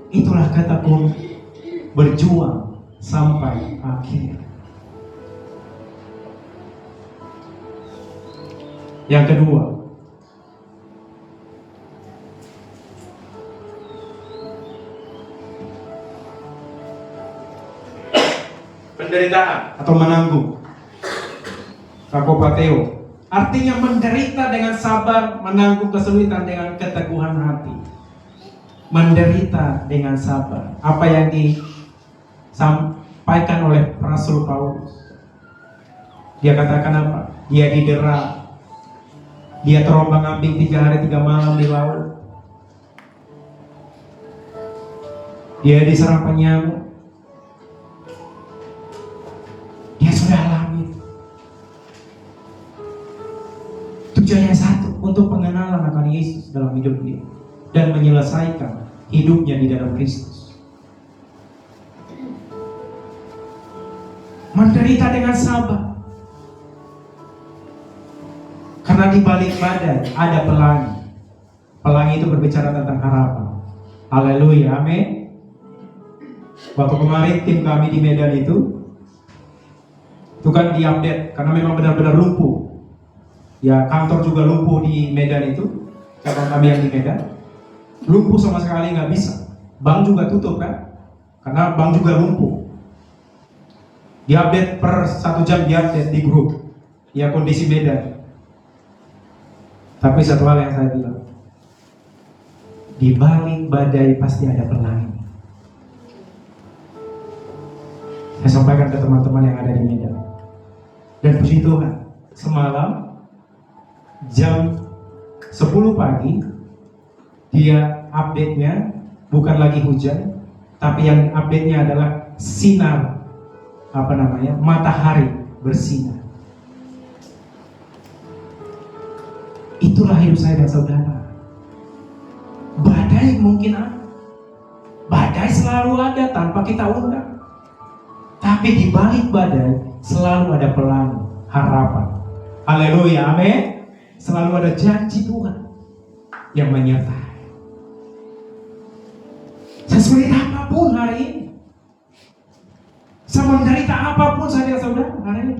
Itulah kata kunci, berjuang sampai akhir. Yang kedua, penderitaan atau menanggung. Kakopateo artinya menderita dengan sabar, menanggung kesulitan dengan keteguhan hati. Menderita dengan sabar. Apa yang disampaikan oleh Rasul Paulus. Dia katakan apa? Dia didera. Dia terombang-ambing 3 hari 3 malam di laut. Dia diserang penyamuk. Dia sudah alami. Tujuannya satu, untuk pengenalan akan Yesus dalam hidup dia dan menyelesaikan hidupnya di dalam Kristus. Menderita dengan sabar. Karena di balik badai ada pelangi. Pelangi itu berbicara tentang harapan. Haleluya, amin. Waktu kemarin tim kami di Medan itu kan diupdate karena memang benar-benar lumpuh. Ya, kantor juga lumpuh di Medan itu. Kantor kami yang di Medan lumpuh sama sekali, nggak bisa. Bank juga tutup kan, karena bank juga lumpuh. Diupdate per 1 jam, diupdate di grup. Ya, kondisi Medan. Tapi satu hal yang saya bilang, di balik badai pasti ada pelangi. Saya sampaikan ke teman-teman yang ada di Medan. Dan puji Tuhan, semalam jam 10 pagi dia update-nya bukan lagi hujan, tapi yang update-nya adalah sinar, matahari bersinar. Itulah hidup saya dan saudara. Badai mungkin ada. Badai selalu ada tanpa kita undang. Tapi di balik badai selalu ada pelangi, harapan. Haleluya, amin. Selalu ada janji Tuhan yang menyertai. Sesulit apapun hari ini, semenderita apapun saja saudara hari ini,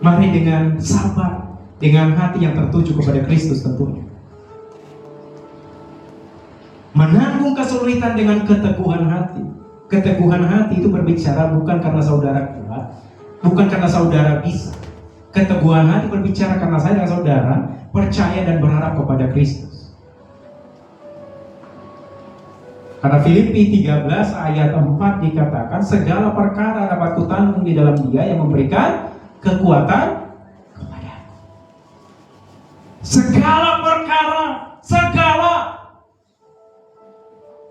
mari dengan sabar, dengan hati yang tertuju kepada Kristus tentunya. Menanggung kesulitan dengan keteguhan hati. Keteguhan hati itu berbicara bukan karena saudara kuat, bukan karena saudara bisa. Keteguhan hati berbicara karena saya dan saudara percaya dan berharap kepada Kristus. Karena Filipi 13 ayat 4 dikatakan, segala perkara dapat kutanggung di dalam Dia yang memberikan kekuatan kepadaku. Segala perkara, segala,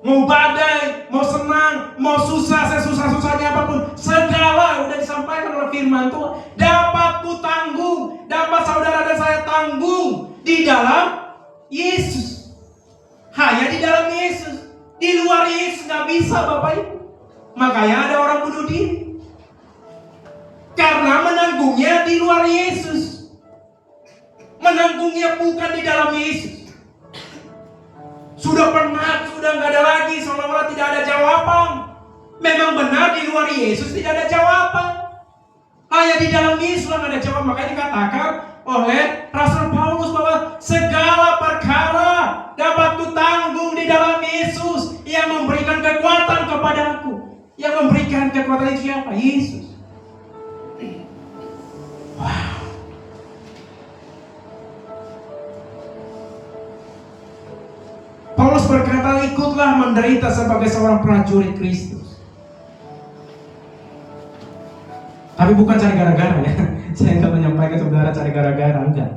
mau badai, mau senang, mau susah, sesusah-susahnya apapun, segala udah disampaikan oleh firman Tuhan, dapat kutanggung, dapat saudara dan saya tanggung di dalam Yesus. Hanya di dalam Yesus. Di luar Yesus nggak bisa, Bapak Ibu. Makanya ada orang bunuh diri. Karena menanggungnya di luar Yesus. Menanggungnya bukan di dalam Yesus. Sudah penat, sudah nggak ada lagi, seolah-olah tidak ada jawaban. Memang benar di luar Yesus tidak ada jawaban. Hanya di dalam Yesus yang ada jawaban. Makanya dikatakan oleh Rasul Paulus bahwa segala perkara dapat kutanggung di dalam Yesus yang memberikan kekuatan kepadaku. Yang memberikan kekuatan itu siapa? Yesus. Wow. Paulus berkata, ikutlah menderita sebagai seorang prajurit Kristus. Tapi bukan cari gara-gara ya. Saya tidak menyampaikan saudara cari gara-gara, enggak.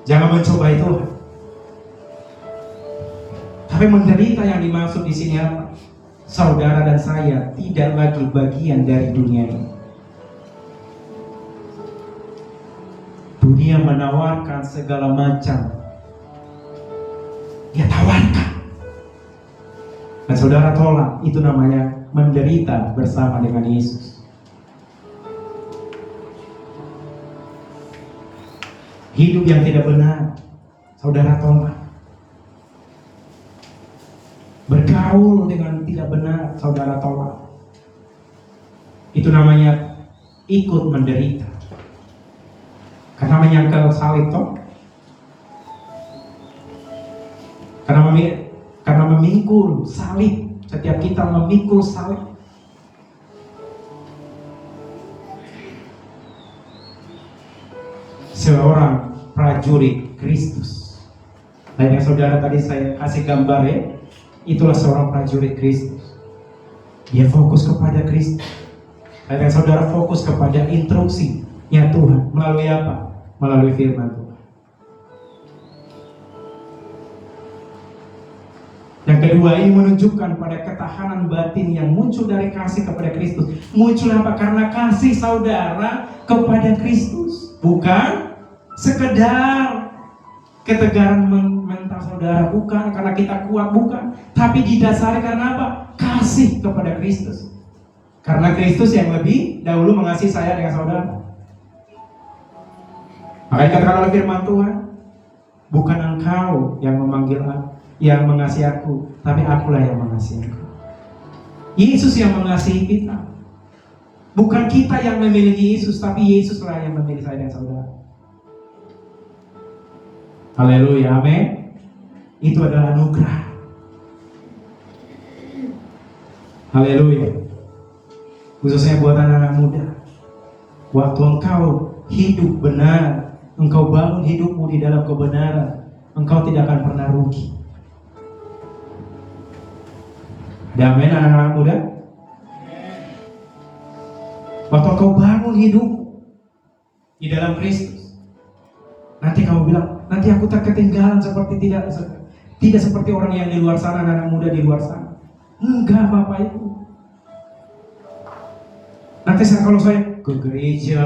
Jangan mencoba itu. Tapi menderita yang dimaksud di sini apa? Saudara dan saya tidak lagi bagian dari dunia ini. Dunia menawarkan segala macam. Dia tawarkan. Dan saudara tolak. Itu namanya menderita bersama dengan Yesus. Hidup yang tidak benar, saudara tolak. Bergaul dengan tidak benar, saudara tolak. Itu namanya ikut menderita. Karena menyangkal salib toh. Karena memikul salib. Setiap kita memikul salib. Seorang prajurit Kristus. Dan yang saudara tadi saya kasih gambar ya, itulah seorang prajurit Kristus. Dia fokus kepada Kristus. Dan yang saudara fokus kepada instruksinya Tuhan. Melalui apa? Melalui firman Tuhan. Yang kedua, ini menunjukkan pada ketahanan batin yang muncul dari kasih kepada Kristus. Muncul apa? Karena kasih saudara kepada Kristus. Bukan sekedar ketegaran mental saudara, bukan karena kita kuat, bukan, tapi didasari karena apa? Kasih kepada Kristus. Karena Kristus yang lebih dahulu mengasihi saya dengan saudara. Makanya katakan oleh firman Tuhan, bukan engkau yang memanggil aku, yang mengasihi aku, tapi akulah yang mengasihi engkau. Yesus yang mengasihi kita. Bukan kita yang memilih Yesus, tapi Yesuslah yang memilih saya dan saudara. Haleluya, amin. Itu adalah anugerah. Haleluya. Khususnya buat anak-anak muda. Waktu engkau hidup benar, engkau bangun hidupmu di dalam kebenaran, engkau tidak akan pernah rugi. Ada amin anak-anak muda? Waktu engkau bangun hidupmu di dalam Kristus, nanti kamu bilang, nanti aku tak ketinggalan seperti tidak seperti orang yang di luar sana, anak muda di luar sana. Enggak, Bapak Ibu. Nanti kalau saya ke gereja,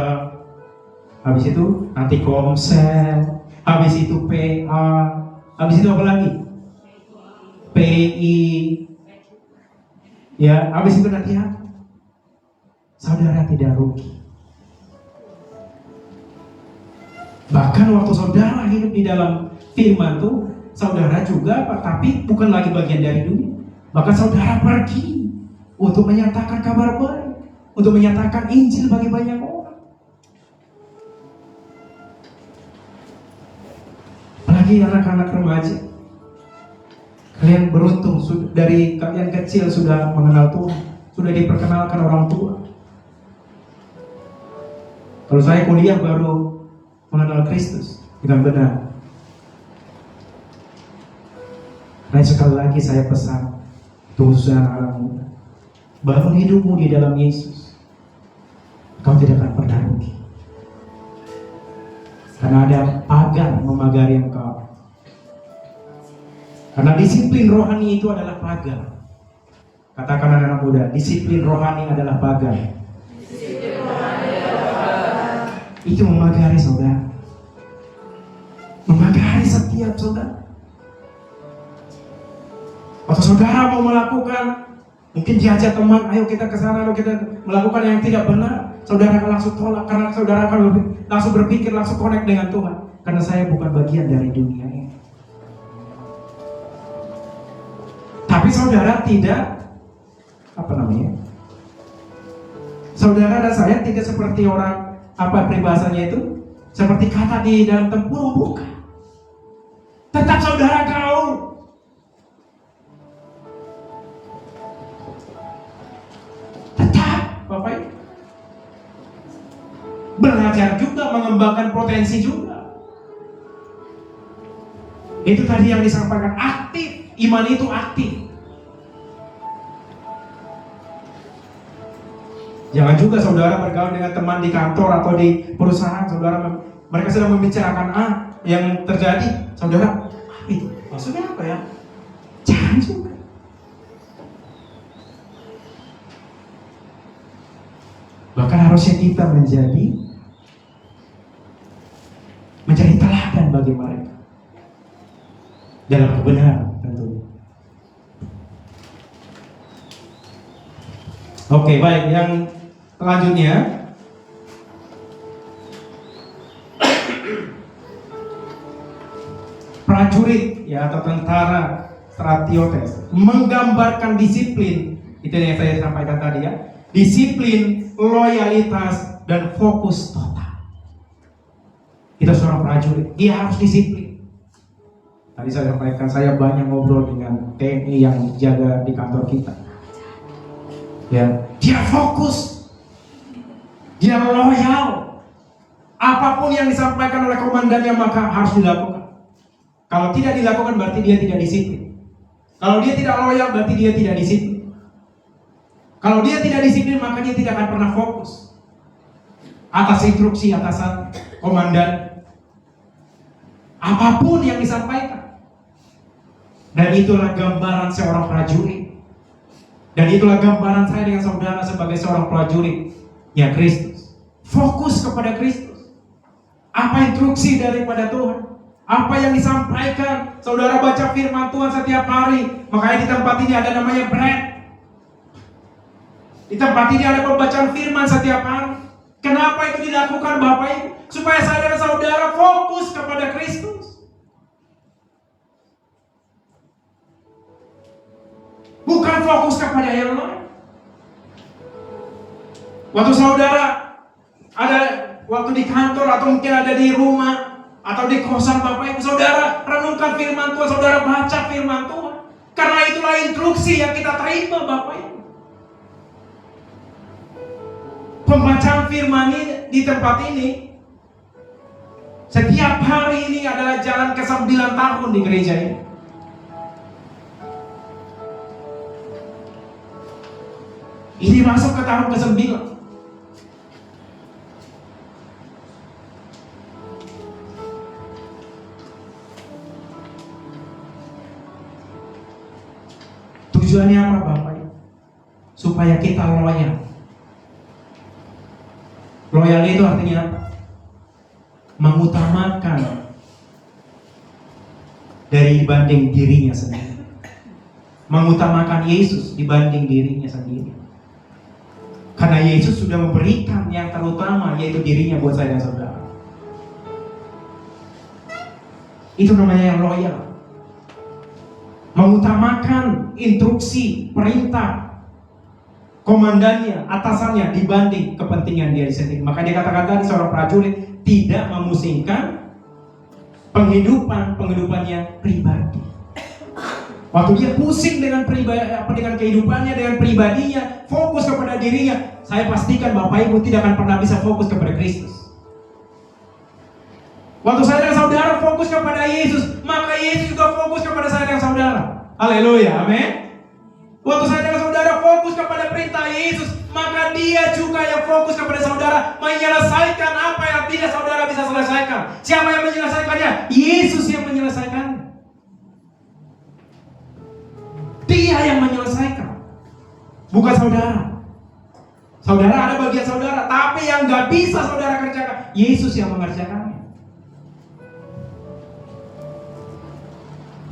habis itu nanti Komsel, habis itu PA, habis itu apa lagi? PI, ya, habis itu nanti apa? Saudara tidak rugi. Bahkan waktu saudara hidup di dalam firman tuh, saudara juga, tapi bukan lagi bagian dari dunia. Bahkan saudara pergi untuk menyatakan kabar baik, untuk menyatakan Injil bagi banyak orang. Apalagi anak-anak remaja, kalian beruntung dari kalian kecil sudah mengenal Tuhan, sudah diperkenalkan orang tua. Kalau saya kuliah baru mengenal Kristus dengan benar. Dan sekali lagi saya pesan, khususnya anak-anak muda, bangun hidupmu di dalam Yesus. Kau tidak akan pernah rugi. Karena ada pagar memagari engkau. Karena disiplin rohani itu adalah pagar. Katakan anak-anak muda, disiplin rohani adalah pagar. Itu memagari saudara, memagari setiap saudara. Atau saudara mau melakukan, mungkin diajak teman, ayo kita ke sana, ayo kita melakukan yang tidak benar, saudara akan langsung tolak karena saudara akan langsung berpikir, langsung connect dengan Tuhan. Karena saya bukan bagian dari dunia ini. Tapi saudara tidak, saudara dan saya tidak seperti orang, peribahasanya itu, seperti kata di dalam tempurung, bukan. Tetap saudara gaul. Tetap, Bapak Ibu. Belajar juga, mengembangkan potensi juga. Itu tadi yang disampaikan, aktif. Iman itu aktif. Jangan juga saudara bergaul dengan teman di kantor atau di perusahaan, mereka sedang membicarakan yang terjadi, saudara, maksudnya apa ya? Jangan juga. Bahkan harusnya kita menjadi teladan bagi mereka dalam kebenaran tentunya. Oke, baik, yang selanjutnya prajurit ya atau tentara stratiotes menggambarkan disiplin. Itu yang saya sampaikan tadi ya. Disiplin, loyalitas dan fokus total. Kita seorang prajurit, dia harus disiplin. Tadi saya sampaikan, saya banyak ngobrol dengan TNI yang jaga di kantor kita. Ya, dia fokus, dia loyal. Apapun yang disampaikan oleh komandannya maka harus dilakukan. Kalau tidak dilakukan berarti dia tidak disiplin. Kalau dia tidak loyal berarti dia tidak disiplin. Kalau dia tidak disiplin maka dia tidak akan pernah fokus atas instruksi atasan komandan. Apapun yang disampaikan. Dan itulah gambaran seorang prajurit. Dan itulah gambaran saya dengan saudara sebagai seorang prajurit ya Kristus. Fokus kepada Kristus. Apa instruksi daripada Tuhan? Apa yang disampaikan? Saudara baca firman Tuhan setiap hari. Makanya di tempat ini ada namanya bread. Di tempat ini ada pembacaan firman setiap hari. Kenapa itu dilakukan Bapak Ibu? Supaya saudara-saudara fokus kepada Kristus. Bukan fokus kepada yang lain. Waktu saudara ada waktu di kantor atau mungkin ada di rumah atau di kosan Bapak Ibu, saudara renungkan firman Tuhan, saudara baca firman Tuhan. Karena itulah instruksi yang kita terima Bapak Ibu. Pembacaan firman ini di tempat ini setiap hari ini adalah jalan ke-9 tahun di gereja ini. Ini masuk ke tahun ke-9. Tujuannya apa Bapak Ibu? Supaya kita loyal. Loyal itu artinya apa? mengutamakan dari dibanding dirinya sendiri. Mengutamakan Yesus dibanding dirinya sendiri. Karena Yesus sudah memberikan yang terutama, yaitu dirinya buat saya dan saudara. Itu namanya yang loyal. Mengutamakan instruksi, perintah komandannya, atasannya dibanding kepentingan dia sendiri. Maka dia katakan tadi seorang prajurit tidak memusingkan penghidupannya pribadi. Waktu dia pusing dengan kehidupannya, dengan pribadinya, fokus kepada dirinya, saya pastikan Bapak Ibu tidak akan pernah bisa fokus kepada Kristus. Waktu saya dan saudara fokus kepada Yesus, maka Yesus juga fokus kepada saya dan saudara. Haleluya, amin. Waktu saya dan saudara fokus kepada perintah Yesus, maka Dia juga yang fokus kepada saudara, menyelesaikan apa yang tidak saudara bisa selesaikan. Siapa yang menyelesaikannya? Yesus yang menyelesaikannya. Dia yang menyelesaikan, bukan saudara. Saudara ada bagian saudara, tapi yang gak bisa saudara kerjakan, Yesus yang mengerjakannya.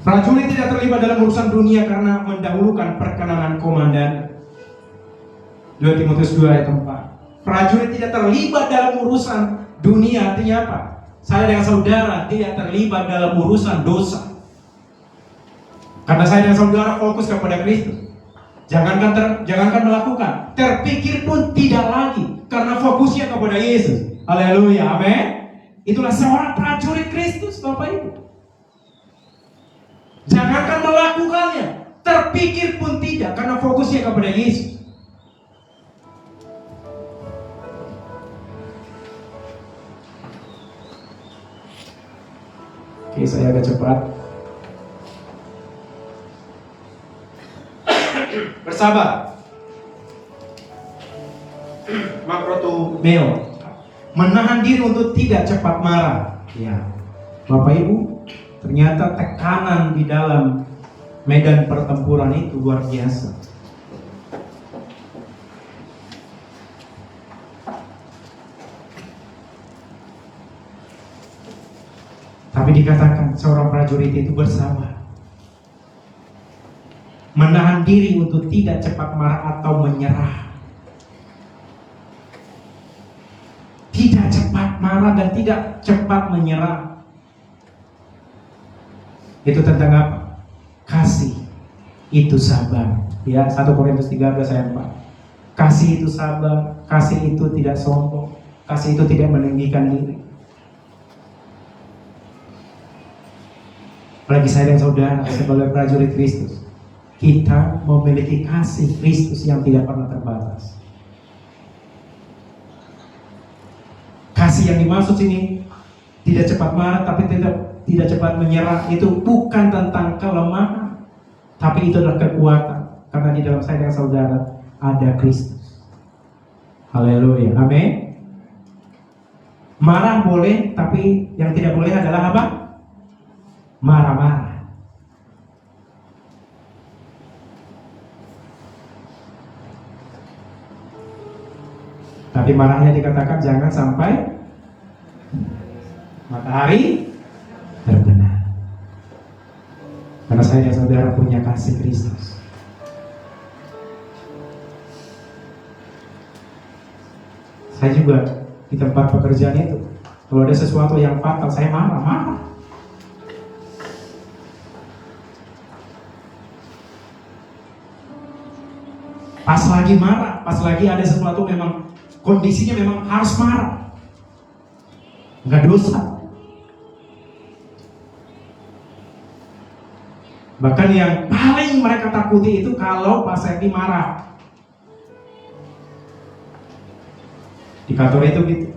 Prajurit tidak terlibat dalam urusan dunia karena mendahulukan perkenanan komandan. 2 Timotius 2 ayat 4. Prajurit tidak terlibat dalam urusan dunia, artinya apa? Saya dengan saudara tidak terlibat dalam urusan dosa. Karena saya dan saudara fokus kepada Kristus. Jangankan melakukan, terpikir pun tidak lagi, karena fokusnya kepada Yesus. Haleluya, amin. Itulah seorang prajurit Kristus, Bapak Ibu. Jangankan melakukannya, terpikir pun tidak, karena fokusnya kepada Yesus. Oke, saya agak cepat. Bersabar. Makrotumeo, menahan diri untuk tidak cepat marah. Ya, Bapak Ibu, ternyata tekanan di dalam medan pertempuran itu luar biasa. Tapi dikatakan seorang prajurit itu bersabar, menahan diri untuk tidak cepat marah atau menyerah. Tidak cepat marah dan tidak cepat menyerah. Itu tentang apa? Kasih itu sabar. Ya, 1 Korintus 13 ayat 4. Kasih itu sabar, kasih itu tidak sombong, kasih itu tidak meninggikan diri. Apalagi saya dan saudara sebagai prajurit Kristus, kita memiliki kasih Kristus yang tidak pernah terbatas. Kasih yang dimaksud sini tidak cepat marah tapi tidak cepat menyerah. Itu bukan tentang kelemahan, tapi itu adalah kekuatan. Karena di dalam saya dan saudara ada Kristus. Haleluya, amin. Marah boleh, tapi yang tidak boleh adalah apa? Marah-marah. Tapi marahnya dikatakan jangan sampai matahari terbenam. Karena saya dan saudara punya kasih Kristus. Saya juga di tempat pekerjaan itu, kalau ada sesuatu yang fatal, saya marah-marah. Pas lagi marah, pas lagi ada sesuatu memang kondisinya memang harus marah, nggak dosa. Bahkan yang paling mereka takuti itu kalau Pak Sendi marah. Di kantor itu gitu.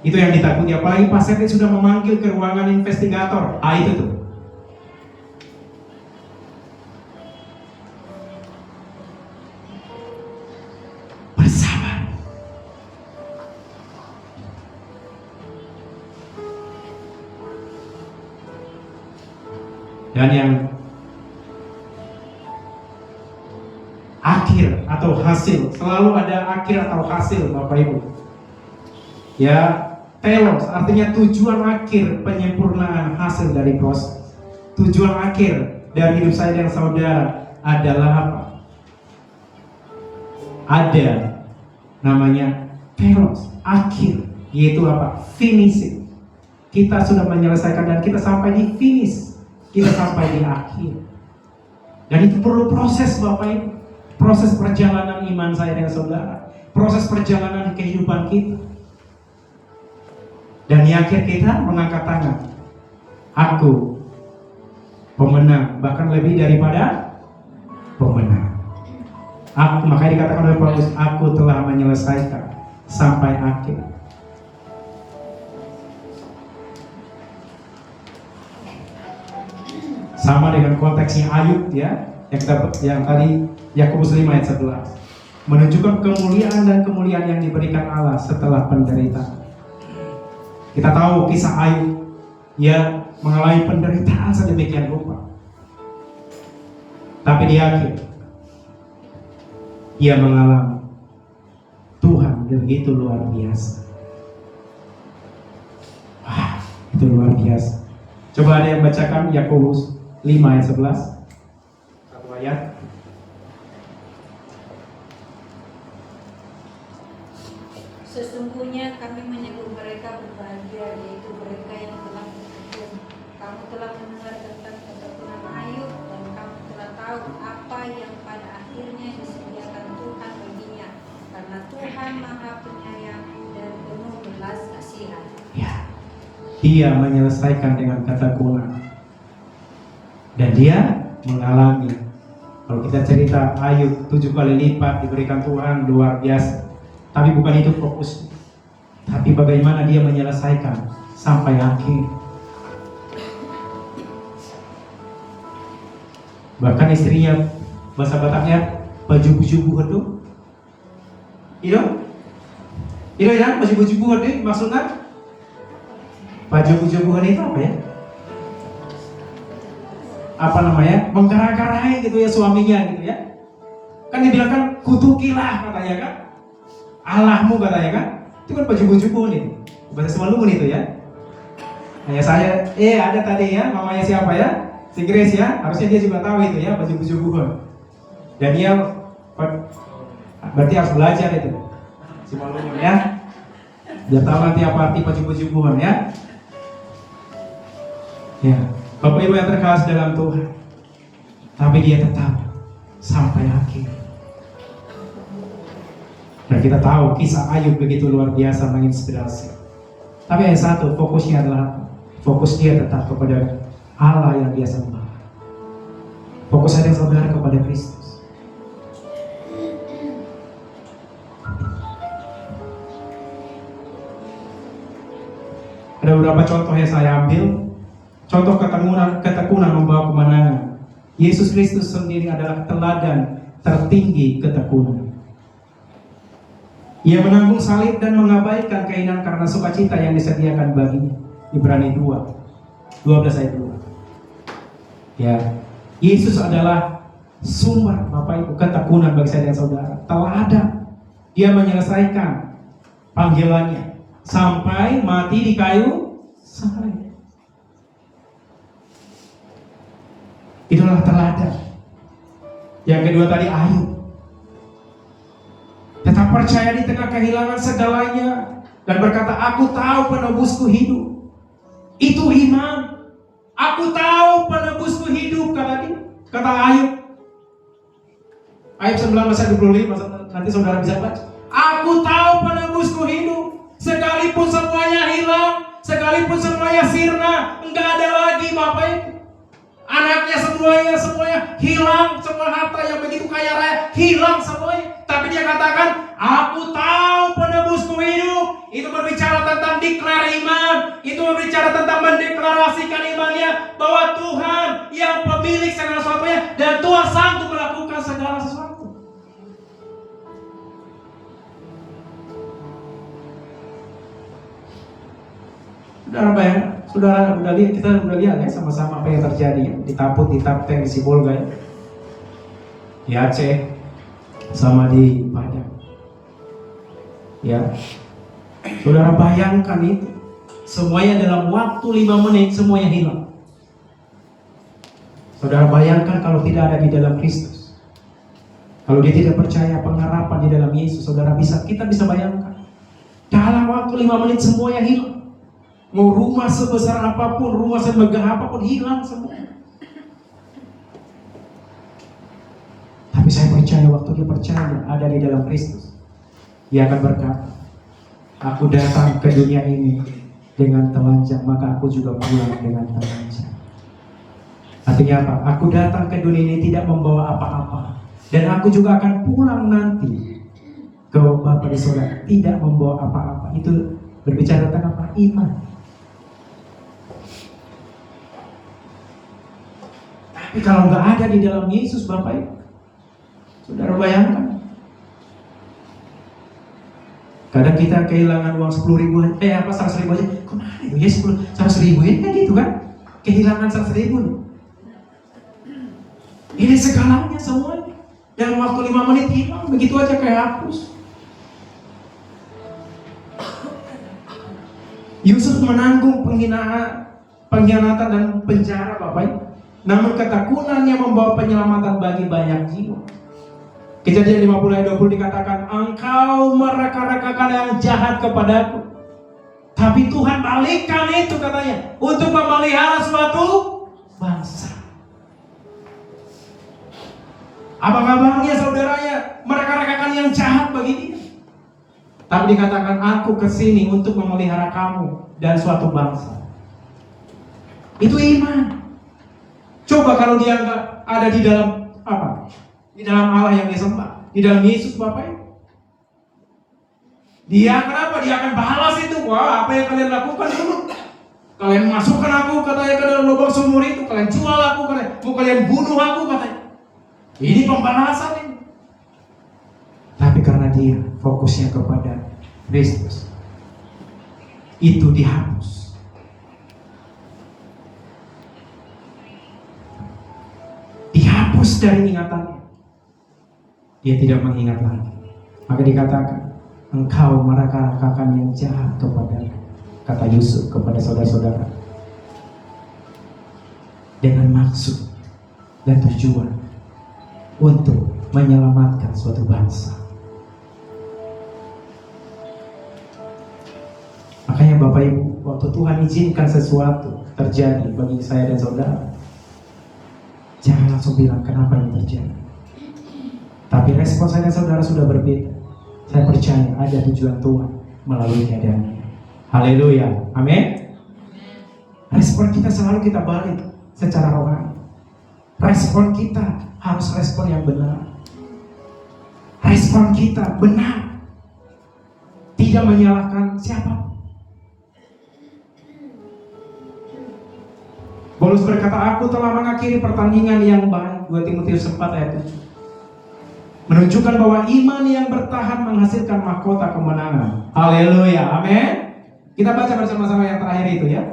Itu yang ditakuti, apalagi Pak Sendi sudah memanggil ke ruangan investigator. Itu tuh. Dan yang akhir atau hasil, selalu ada akhir atau hasil Bapak Ibu. Ya, Telos artinya tujuan akhir, penyempurnaan hasil dari proses. Tujuan akhir dari hidup saya dan saudara adalah apa? Ada namanya telos, akhir, yaitu apa? Finishing. Kita sudah menyelesaikan dan kita sampai di finish. Kita sampai di akhir. Dan itu perlu proses, Bapak Ibu. Proses perjalanan iman saya dan saudara. Proses perjalanan kehidupan kita. Dan di akhir kita mengangkat tangan. Aku pemenang, bahkan lebih daripada pemenang. Makanya dikatakan oleh Paulus, aku telah menyelesaikan sampai akhir. Sama dengan konteksnya Ayub ya, yang tadi Yakobus 5 ayat 11. Menunjukkan kemuliaan dan kemuliaan yang diberikan Allah setelah penderitaan. Kita tahu kisah Ayub, ia mengalami penderitaan sedemikian rupa. Tapi di akhir, ia mengalami Tuhan begitu luar biasa. Wah, itu luar biasa. Coba ada yang bacakan Yakobus 5 ayat 11. Satu ayat. Sesungguhnya kami menyebut mereka berbahagia, yaitu mereka yang telah bertekun. Kamu telah mendengar tentang ketekunan Ayub, dan kamu telah tahu apa yang pada akhirnya disediakan Tuhan baginya, karena Tuhan Maha Penyayang dan penuh belas kasihan. Ya, dia menyelesaikan dengan ketekunan, dan dia mengalami. Kalau kita cerita Ayub 7 kali lipat diberikan Tuhan, luar biasa. Tapi bukan itu fokus. Tapi bagaimana dia menyelesaikan sampai akhir. Bahkan istrinya bahasa Bataknya baju-baju itu. Iya? Iya ya, baju-baju itu maksudnya baju-baju itu apa ya? Apa namanya? Menggarai-garai gitu ya suaminya gitu ya. Kan dibilang kan kutukilah katanya kan. Allahmu katanya kan, itu kan baju-baju nih, bahasa Semalumun itu ya. Hanya saya, ada tadi ya, mamanya siapa ya, si Grace ya, harusnya dia juga tahu itu ya, baju-baju. Dan dia berarti harus belajar itu, Semalumun ya. Dia tahu nanti apa arti baju-baju ya. Ya, Bapak Ibu yang terkasih dalam Tuhan, tapi dia tetap sampai akhir. Dan kita tahu kisah Ayub begitu luar biasa, menginspirasi. Tapi yang satu, fokusnya adalah apa? Fokus dia tetap kepada Allah yang dia sembah. Fokus ada saudara kepada Kristus. Ada beberapa contoh yang saya ambil. Contoh ketekunan membawa kemenangan. Yesus Kristus sendiri adalah teladan tertinggi ketekunan. Ia menanggung salib dan mengabaikan keinginan karena sukacita yang disediakan baginya. Ibrani 2:12 ayat 2. Ya, Yesus adalah sumber Bapak Ibu ketekunan bagi saya dan saudara. Teladan. Dia menyelesaikan panggilannya sampai mati di kayu salib. Itulah teladan. Yang kedua tadi Ayub. Tetap percaya di tengah kehilangan segalanya dan berkata, aku tahu penebusku hidup. Itu iman. Aku tahu penebusku hidup, kata Ayub. Ayub 19 ayat 25, nanti saudara bisa baca. Aku tahu penebusku hidup. Sekalipun semuanya hilang, sekalipun semuanya sirna, enggak ada lagi Bapak Ibu. Anaknya semuanya hilang, semua harta yang begitu kaya raya hilang semuanya. Tapi dia katakan, aku tahu penebusku hidup. Itu berbicara tentang deklar iman. Itu berbicara tentang mendeklarasikan imannya bahwa Tuhan yang pemilik segala sesuatunya dan Tuhan sanggup melakukan segala sesuatu. Saudara udah lihat, kita udah lihat ya sama-sama apa yang terjadi ya, di Taput, di Tapteng, di Sibolga ya, di Aceh, sama di Padang. Ya, Saudara bayangkan itu. Semuanya dalam waktu 5 menit semuanya hilang. Saudara bayangkan kalau tidak ada di dalam Kristus. Kalau dia tidak percaya pengharapan di dalam Yesus, kita bisa bayangkan. Dalam waktu 5 menit semuanya hilang. Mau rumah sebesar apapun, rumah semegah apapun hilang semua. Tapi saya percaya waktu dia percaya ada di dalam Kristus, dia akan berkata, aku datang ke dunia ini dengan telanjang, maka aku juga pulang dengan telanjang. Artinya apa? Aku datang ke dunia ini tidak membawa apa-apa, dan aku juga akan pulang nanti ke Bapa di surga tidak membawa apa-apa. Itu berbicara tentang apa? Iman. Tapi kalau nggak ada di dalam Yesus, Bapak Ibu, saudara bayangkan. Kadang kita kehilangan uang 10.000, 100.000 aja. Kemana itu ya 100.000 ini kan gitu kan? Kehilangan 100.000. Ini segalanya semuanya. Dalam waktu 5 menit hilang, begitu aja kayak hapus. Yusuf menanggung pengkhianatan dan penjara, Bapak Ibu. Namun ketakutannya membawa penyelamatan bagi banyak jiwa. Kejadian 50 ayat 20 dikatakan, engkau mereka-rekakan yang jahat kepadaku, tapi Tuhan balikkan itu katanya untuk memelihara suatu bangsa. Apa kabarnya saudaranya? Mereka-rekakan yang jahat bagi dia, tapi dikatakan aku kesini untuk memelihara kamu dan suatu bangsa. Itu iman. Coba kalau dia nggak ada di dalam apa? Di dalam Allah yang disembah, di dalam Yesus, Bapak Ibu. Dia kenapa? Dia akan balas itu. Wah, apa yang kalian lakukan dulu? Kalian masukkan aku katanya ke dalam lubang sumur itu, kalian jual aku katanya, mau kalian bunuh aku katanya. Ini pembalasan ini. Tapi karena dia fokusnya kepada Kristus, itu dihapus. Dihapus dari ingatannya. Dia tidak mengingat lagi. Maka dikatakan, engkau mereka-rekakan yang jahat kepadaku, kata Yusuf kepada saudara-saudara, dengan maksud dan tujuan untuk menyelamatkan suatu bangsa. Makanya Bapak Ibu, waktu Tuhan izinkan sesuatu terjadi bagi saya dan saudara, jangan langsung bilang kenapa ini terjadi. Tapi respon saya dan saudara sudah berbeda. Saya percaya ada tujuan Tuhan melalui keadaan ini. Haleluya, amin. Respon kita selalu kita balik secara rohani. Respon kita harus respon yang benar. Respon kita benar, tidak menyalahkan siapa. Paulus berkata, aku telah mengakhiri pertandingan yang baik. 2 Timotius 4 ayat 7. Menunjukkan bahwa iman yang bertahan menghasilkan mahkota kemenangan. Haleluya, amin. Kita baca bersama-sama yang terakhir itu ya.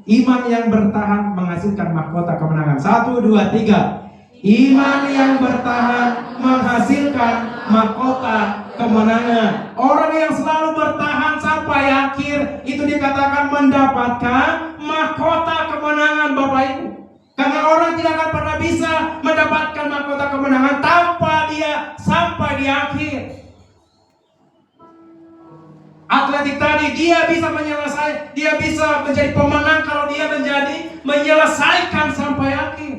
Iman yang bertahan menghasilkan mahkota kemenangan. 1, 2, 3. Iman yang bertahan menghasilkan mahkota kemenangan. Orang yang selalu bertahan sampai akhir itu dikatakan mendapatkan mahkota kemenangan, Bapak Ibu. Karena orang tidak akan pernah bisa mendapatkan mahkota kemenangan tanpa dia sampai di akhir. Atletik tadi dia bisa menyelesaikan, dia bisa menjadi pemenang kalau dia menyelesaikan sampai akhir.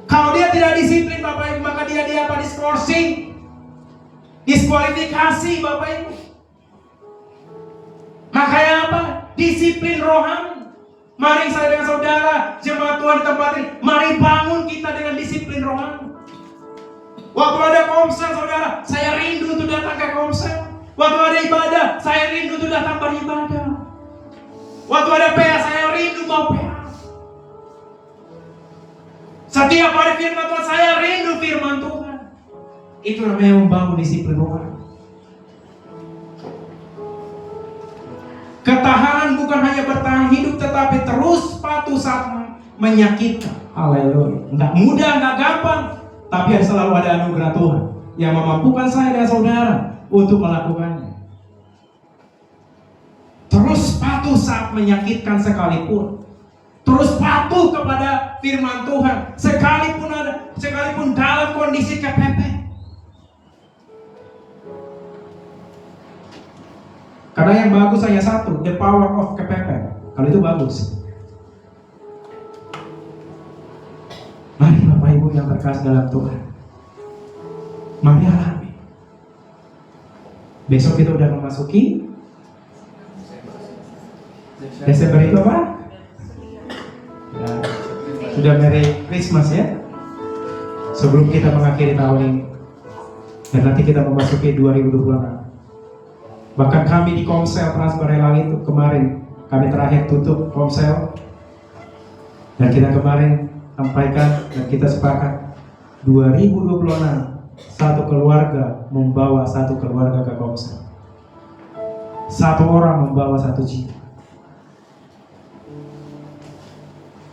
Kalau dia tidak disiplin, Bapak Ibu, maka dia diskorsing, diskualifikasi, Bapak Ibu. Makanya apa? Disiplin rohani. Mari saya dengan saudara, jemaat Tuhan di tempat ini, mari bangun kita dengan disiplin rohani. Waktu ada komsel, saudara, saya rindu untuk datang ke komsel. Waktu ada ibadah, saya rindu untuk datang beribadah. Waktu ada PA, saya rindu mau PA. Setiap hari firman Tuhan, saya rindu firman Tuhan. Itu namanya membangun disiplin rohani. Ketahanan bukan hanya bertahan hidup, tetapi terus patuh saat menyakitkan. Haleluya. Enggak mudah, enggak gampang, tapi selalu ada anugerah Tuhan yang memampukan saya dan saudara untuk melakukannya. patuh saat menyakitkan sekalipun. Terus patuh kepada firman Tuhan sekalipun dalam kondisi kepepet. Karena yang bagus hanya satu, the power of kepepet. Kalau itu bagus. Mari Bapak Ibu yang terkasih dalam Tuhan, mari alami. Besok kita udah memasuki Desember itu apa? Ya, sudah Merry Christmas ya. Sebelum kita mengakhiri tahun ini, dan nanti kita memasuki 2026. Bahkan kami di Komsel Transbarela itu kemarin kami terakhir tutup Komsel, dan kita kemarin sampaikan dan kita sepakat 2026 satu keluarga membawa satu keluarga ke Komsel, satu orang membawa satu jiwa.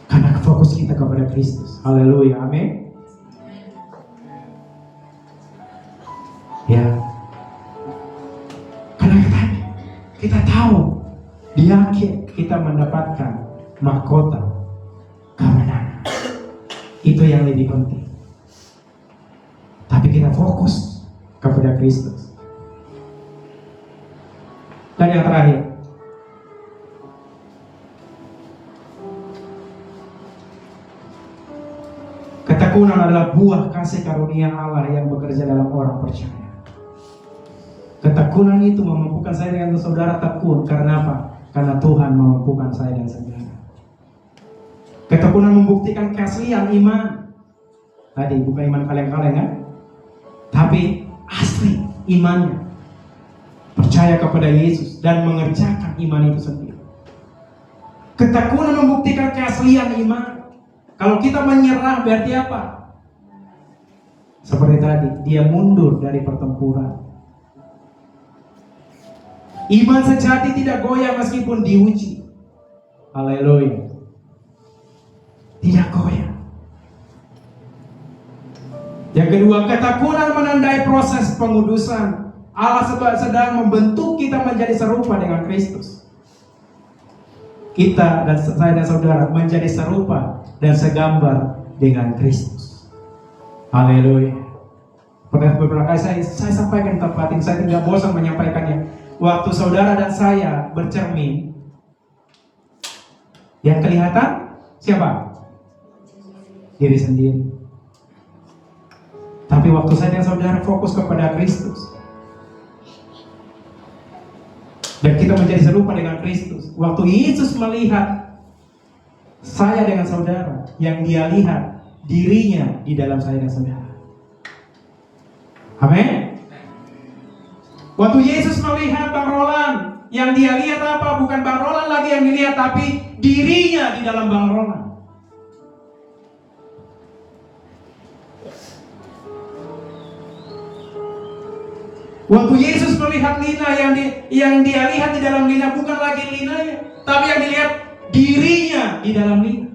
Karena fokus kita kepada Kristus. Haleluya, amin. Ya, karena kita tahu di akhir kita mendapatkan mahkota kemenangan. Itu yang lebih penting. Tapi kita fokus kepada Kristus. Dan yang terakhir, ketekunan adalah buah kasih karunia Allah yang bekerja dalam orang percaya. Ketekunan itu memampukan saya dengan saudara tekun. Karena apa? Karena Tuhan memampukan saya dan saudara. Ketekunan membuktikan keaslian iman. Tadi bukan iman kaleng-kaleng kan? Tapi asli imannya. Percaya kepada Yesus dan mengerjakan iman itu sendiri. Ketekunan membuktikan keaslian iman. Kalau kita menyerah berarti apa? Seperti tadi, dia mundur dari pertempuran. Iman sejati tidak goyah meskipun diuji. Haleluya. Tidak goyah. Yang kedua, ketekunan menandai proses pengudusan. Allah sedang membentuk kita menjadi serupa dengan Kristus. Kita dan saya dan saudara menjadi serupa dan segambar dengan Kristus. Haleluya. Pernah beberapa kali saya sampaikan tempat ini, saya tidak bosan menyampaikannya. Waktu saudara dan saya bercermin, yang kelihatan siapa? Diri sendiri. Tapi waktu saya dan saudara fokus kepada Kristus, dan kita menjadi serupa dengan Kristus. Waktu Yesus melihat saya dengan saudara, yang dia lihat dirinya di dalam saya dan saudara. Amin. Waktu Yesus melihat Bang Roland, yang dia lihat apa? Bukan Bang Roland lagi yang dilihat, tapi dirinya di dalam Bang Roland. Waktu Yesus melihat Lina, yang dia lihat di dalam Lina bukan lagi Linanya, tapi yang dilihat dirinya di dalam Lina.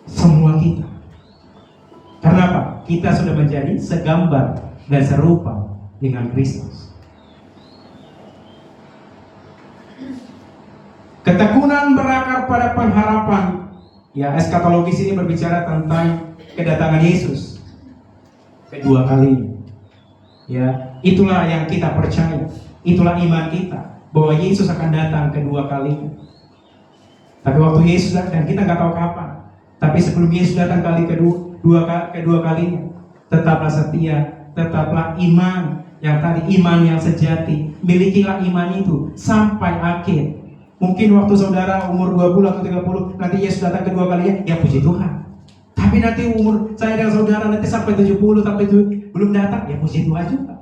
Semua kita. Karena apa? Kita sudah menjadi segambar dan serupa dengan Kristus. Ketekunan berakar pada pengharapan. Ya, eskatologis ini berbicara tentang kedatangan Yesus kedua kalinya. Ya, itulah yang kita percaya. Itulah iman kita, bahwa Yesus akan datang kedua kalinya. Tapi waktu Yesus datang, kita nggak tahu kapan. Tapi sebelum Yesus datang kedua kalinya, tetaplah setia, tetaplah iman yang tadi, iman yang sejati. Milikilah iman itu sampai akhir. Mungkin waktu saudara umur 20 atau 30, nanti Yesus datang kedua kalinya, ya puji Tuhan. Tapi nanti umur saya dan saudara nanti sampai 70, sampai belum datang, ya puji Tuhan juga.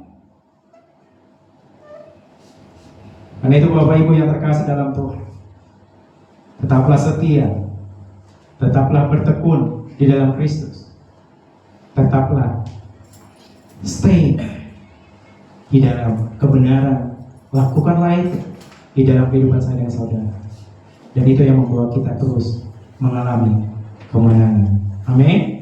Karena itu Bapak Ibu yang terkasih dalam Tuhan, tetaplah setia, tetaplah bertekun di dalam Kristus, tetaplah stay di dalam kebenaran, lakukanlah itu di dalam kehidupan saya dan saudara. Dan itu yang membawa kita terus mengalami kemenangan. Amin.